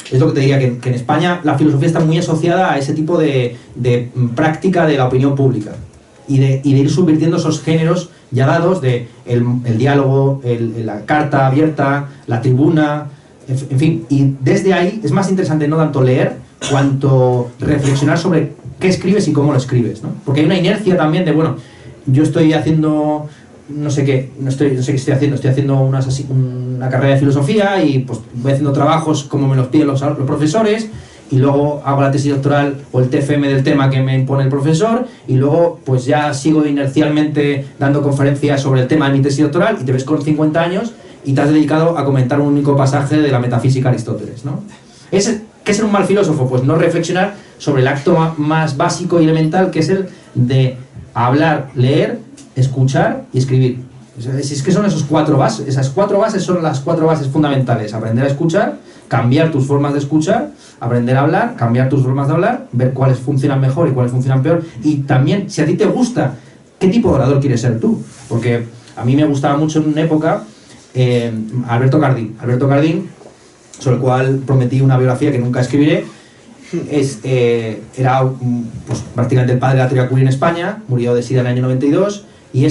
es lo que te diría, que en España la filosofía está muy asociada a ese tipo de práctica de la opinión pública y de ir subvirtiendo esos géneros ya dados de el diálogo, la carta abierta, la tribuna, en fin. Y desde ahí es más interesante no tanto leer cuanto reflexionar sobre qué escribes y cómo lo escribes, ¿no? Porque hay una inercia también de, bueno, yo estoy haciendo no sé qué estoy haciendo una carrera de filosofía y pues voy haciendo trabajos como me los piden los profesores, y luego hago la tesis doctoral o el TFM del tema que me impone el profesor, y luego pues ya sigo inercialmente dando conferencias sobre el tema de mi tesis doctoral, y te ves con 50 años y te has dedicado a comentar un único pasaje de la metafísica de Aristóteles, ¿no? ¿Qué es ser un mal filósofo? Pues no reflexionar sobre el acto más básico y elemental, que es el de hablar, leer, escuchar y escribir. Es que son esas 4 bases. Esas 4 bases son las 4 bases fundamentales. Aprender a escuchar, cambiar tus formas de escuchar, aprender a hablar, cambiar tus formas de hablar, ver cuáles funcionan mejor y cuáles funcionan peor. Y también, si a ti te gusta, ¿qué tipo de orador quieres ser tú? Porque a mí me gustaba mucho en una época Alberto Cardín, sobre el cual prometí una biografía que nunca escribiré. Era pues, prácticamente el padre de la teoría queer en España, murió de SIDA en el año 92, y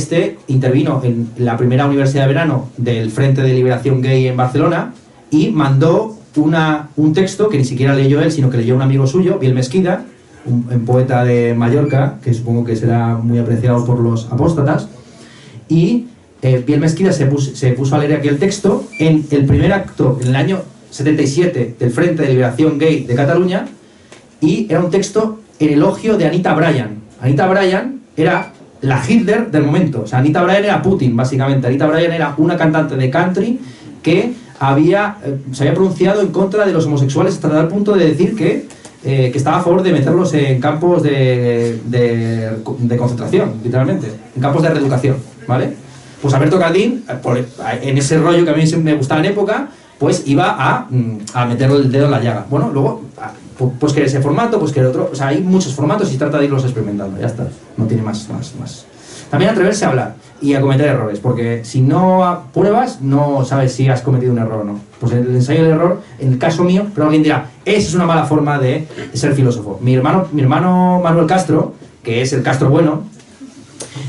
intervino en la primera universidad de verano del Frente de Liberación Gay en Barcelona, y mandó un texto que ni siquiera leyó él, sino que leyó un amigo suyo, Biel Mesquida, un poeta de Mallorca, que supongo que será muy apreciado por los apóstatas, y Biel Mesquida se puso a leer aquel texto en el primer acto, en el año 77, del Frente de Liberación Gay de Cataluña, y era un texto en elogio de Anita Bryan. Anita Bryan era la Hitler del momento. O sea, Anita Bryan era Putin, básicamente. Anita Bryan era una cantante de country que se había pronunciado en contra de los homosexuales hasta tal punto de decir que estaba a favor de meterlos en campos de concentración, literalmente, en campos de reeducación, ¿vale? Pues Alberto Cardín, en ese rollo que a mí me gustaba en época, pues iba a meter el dedo en la llaga. Bueno, luego, pues quiere ese formato, pues quiere otro. O sea, hay muchos formatos y trata de irlos experimentando, ya está. No tiene más. También atreverse a hablar y a cometer errores, porque si no pruebas, no sabes si has cometido un error o no. Pues el ensayo del error, en el caso mío, pero alguien dirá, esa es una mala forma de ser filósofo. Mi hermano Manuel Castro, que es el Castro bueno,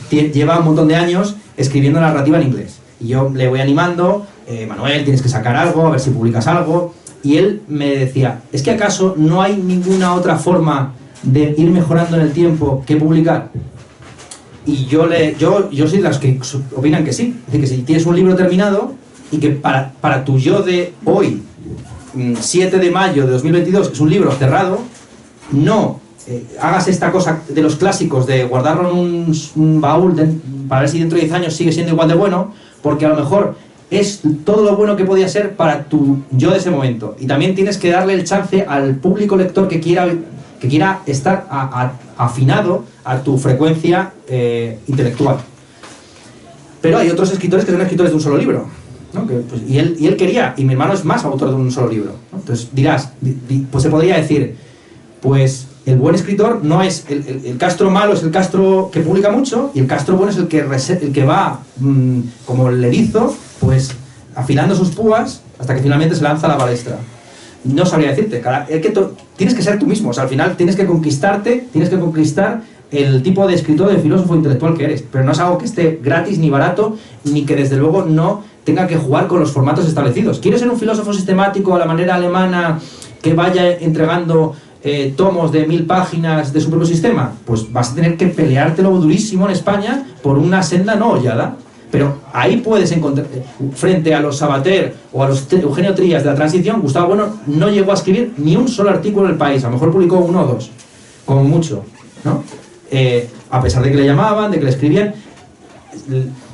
lleva un montón de años escribiendo narrativa en inglés. Y yo le voy animando, Manuel, tienes que sacar algo, a ver si publicas algo. Y él me decía, ¿es que acaso no hay ninguna otra forma de ir mejorando en el tiempo que publicar? Y yo soy de las que opinan que sí. Es decir, que si tienes un libro terminado y que para tu yo de hoy, 7 de mayo de 2022, es un libro cerrado, no hagas esta cosa de los clásicos de guardarlo en un baúl para ver si dentro de 10 años sigue siendo igual de bueno, porque a lo mejor es todo lo bueno que podía ser para tu yo de ese momento. Y también tienes que darle el chance al público lector que quiera estar afinado a tu frecuencia intelectual. Pero hay otros escritores que son escritores de un solo libro, ¿no? Pues, y él quería, y mi hermano es más autor de un solo libro, ¿no? Entonces dirás, pues se podría decir, pues el buen escritor no es, el Castro malo es el Castro que publica mucho, y el Castro bueno es el que va como el erizo, pues afilando sus púas hasta que finalmente se lanza a la palestra. No sabría decirte, tienes que ser tú mismo, o sea, al final tienes que conquistarte, tienes que conquistar el tipo de escritor, de filósofo intelectual que eres, pero no es algo que esté gratis ni barato, ni que desde luego no tenga que jugar con los formatos establecidos. ¿Quieres ser un filósofo sistemático a la manera alemana que vaya entregando tomos de 1000 páginas de su propio sistema? Pues vas a tener que peleártelo durísimo en España por una senda no hollada. Pero ahí puedes encontrar, frente a los Sabater o a los Eugenio Trías de la transición, Gustavo Bueno no llegó a escribir ni un solo artículo en El País, a lo mejor publicó 1 o 2, como mucho, ¿no? A pesar de que le llamaban, de que le escribían,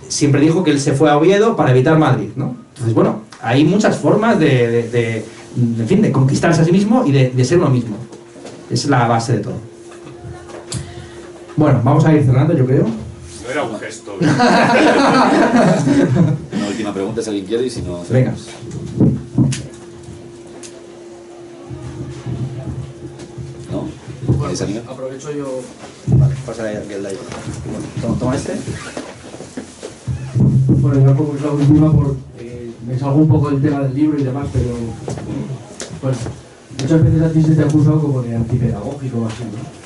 siempre dijo que él se fue a Oviedo para evitar Madrid, ¿no? Entonces, bueno, hay muchas formas en fin, de conquistarse a sí mismo y de ser uno mismo. Es la base de todo. Bueno, vamos a ir cerrando, yo creo. No era un gesto. Una última pregunta si alguien quiere y si no... Venga. ¿No? Bueno, ¿Se anima? aprovecho yo. Vale, pasa ahí aquel de ahí. Bueno, toma este. Bueno, yo como es la última, me salgo un poco del tema del libro y demás, pero pues muchas veces a ti se te ha acusado como de antipedagógico o así, ¿no?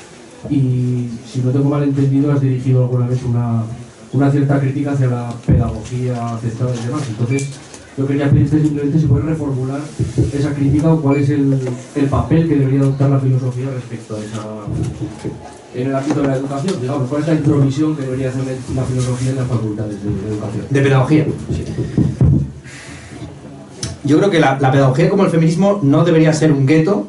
Y si no tengo mal entendido, has dirigido alguna vez una cierta crítica hacia la pedagogía aceptada y demás. Entonces, yo quería pedirte simplemente si puedes reformular esa crítica o cuál es el papel que debería adoptar la filosofía respecto a esa... en el ámbito de la educación, digamos, cuál es la intromisión que debería hacer la filosofía en las facultades de educación. De pedagogía. Sí. Yo creo que la pedagogía, como el feminismo, no debería ser un gueto,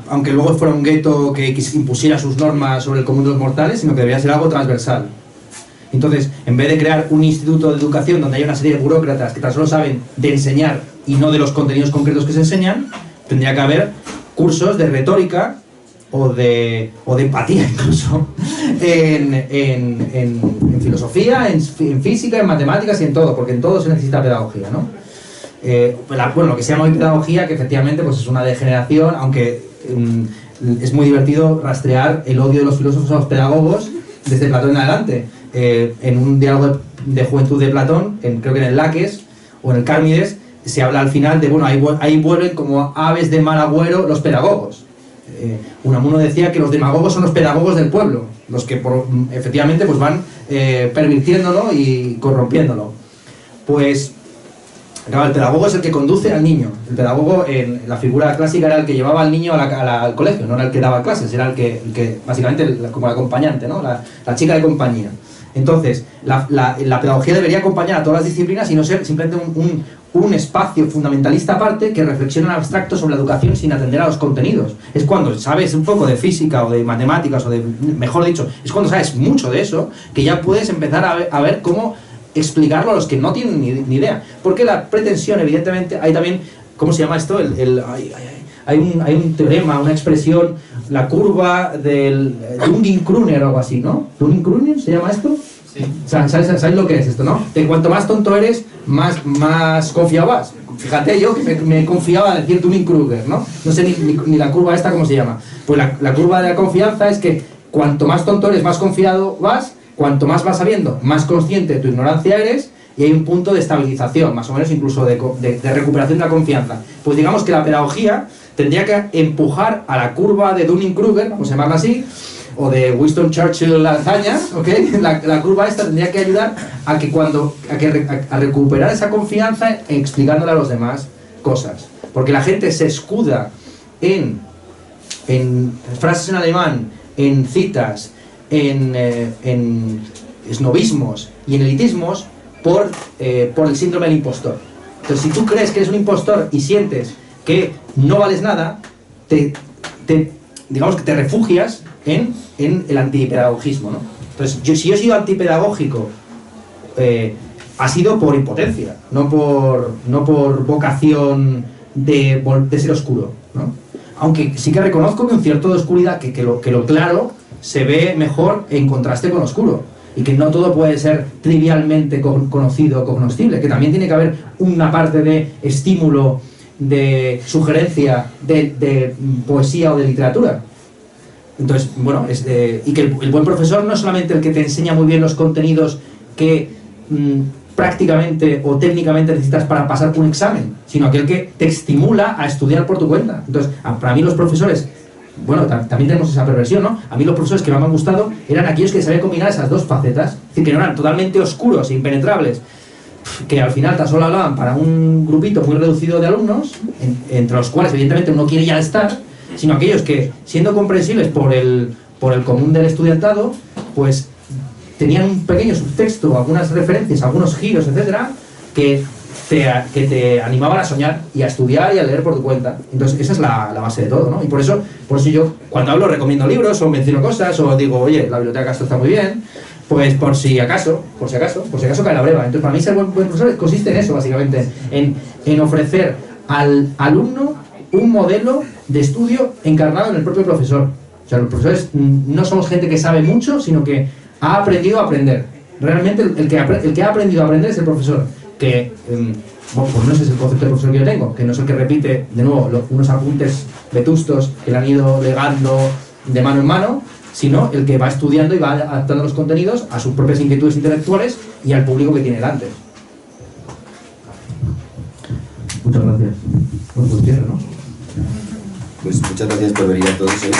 aunque luego fuera un gueto que impusiera sus normas sobre el común de los mortales, sino que debería ser algo transversal. Entonces, en vez de crear un instituto de educación donde haya una serie de burócratas que tan solo saben de enseñar y no de los contenidos concretos que se enseñan, tendría que haber cursos de retórica o de empatía incluso en filosofía, en física, en matemáticas y en todo, porque en todo se necesita pedagogía, ¿no? Bueno, lo que se llama hoy pedagogía, que efectivamente pues es una degeneración, aunque es muy divertido rastrear el odio de los filósofos a los pedagogos desde Platón en adelante. En un diálogo de juventud de Platón, creo que en el Laques o en el Cármides, se habla al final de, bueno, ahí vuelven como aves de mal agüero los pedagogos. Unamuno decía que los demagogos son los pedagogos del pueblo, los que efectivamente pues van pervirtiéndolo y corrompiéndolo. Pues claro, el pedagogo es el que conduce al niño. El pedagogo en la figura clásica era el que llevaba al niño al colegio, no era el que daba clases, era el que básicamente como el acompañante, ¿no? La chica de compañía. Entonces, la pedagogía debería acompañar a todas las disciplinas y no ser simplemente un espacio fundamentalista aparte que reflexiona en abstracto sobre la educación sin atender a los contenidos. Es cuando sabes un poco de física o de matemáticas o de, mejor dicho, es cuando sabes mucho de eso que ya puedes empezar a ver cómo explicarlo a los que no tienen ni idea. Porque la pretensión, evidentemente, hay también, ¿cómo se llama esto? Hay un teorema, una expresión, la curva del Dunning-Kruger o algo así, ¿no? ¿Dunning-Kruger se llama esto? Sí. ¿Sabes lo que es esto, no? De cuanto más tonto eres, más confiado vas. Fíjate, yo que me confiaba a decir Dunning-Kruger, ¿no? No sé ni la curva esta cómo se llama. Pues la curva de la confianza es que cuanto más tonto eres, más confiado vas. Cuanto más vas sabiendo, más consciente de tu ignorancia eres, y hay un punto de estabilización, más o menos incluso de recuperación de la confianza. Pues digamos que la pedagogía tendría que empujar a la curva de Dunning-Kruger, vamos a llamarla así, o de Winston Churchill-Lasaña, ¿ok? La curva esta tendría que ayudar a recuperar esa confianza explicándole a los demás cosas. Porque la gente se escuda en frases en alemán, en citas, en esnovismos y en elitismos por el síndrome del impostor. Entonces, si tú crees que eres un impostor y sientes que no vales nada, digamos que te refugias en el antipedagogismo, ¿no? Entonces, si yo he sido antipedagógico ha sido por impotencia, no por vocación de ser oscuro, ¿no? Aunque sí que reconozco que un cierto de oscuridad, que lo claro se ve mejor en contraste con lo oscuro, y que no todo puede ser trivialmente conocido o cognoscible, que también tiene que haber una parte de estímulo, de sugerencia, de poesía o de literatura. Entonces, bueno, y que el buen profesor no es solamente el que te enseña muy bien los contenidos que prácticamente o técnicamente necesitas para pasar un examen, sino aquel que te estimula a estudiar por tu cuenta. Entonces, para mí los profesores, bueno, también tenemos esa perversión, ¿no? A mí los profesores que más me han gustado eran aquellos que sabían combinar esas dos facetas, es decir, que no eran totalmente oscuros e impenetrables, que al final tan solo hablaban para un grupito muy reducido de alumnos, entre los cuales evidentemente uno quiere ya estar, sino aquellos que, siendo comprensibles por el común del estudiantado, pues tenían un pequeño subtexto, algunas referencias, algunos giros, etcétera, que te animaban a soñar y a estudiar y a leer por tu cuenta. Entonces esa es la base de todo, ¿no? Y por eso yo cuando hablo recomiendo libros o menciono cosas o digo, oye, la biblioteca esto está muy bien, pues por si acaso cae la breva. Entonces para mí ser buen profesor consiste en eso, básicamente, en ofrecer al alumno un modelo de estudio encarnado en el propio profesor. O sea, los profesores no somos gente que sabe mucho, sino que ha aprendido a aprender. Realmente el que ha aprendido a aprender es el profesor, que, bueno, pues no ese es el concepto de profesor que yo tengo, que no es el que repite, de nuevo, unos apuntes vetustos que le han ido legando de mano en mano, sino el que va estudiando y va adaptando los contenidos a sus propias inquietudes intelectuales y al público que tiene delante. Muchas gracias. Bueno, pues cierre, ¿no? Pues muchas gracias por venir a todos hoy.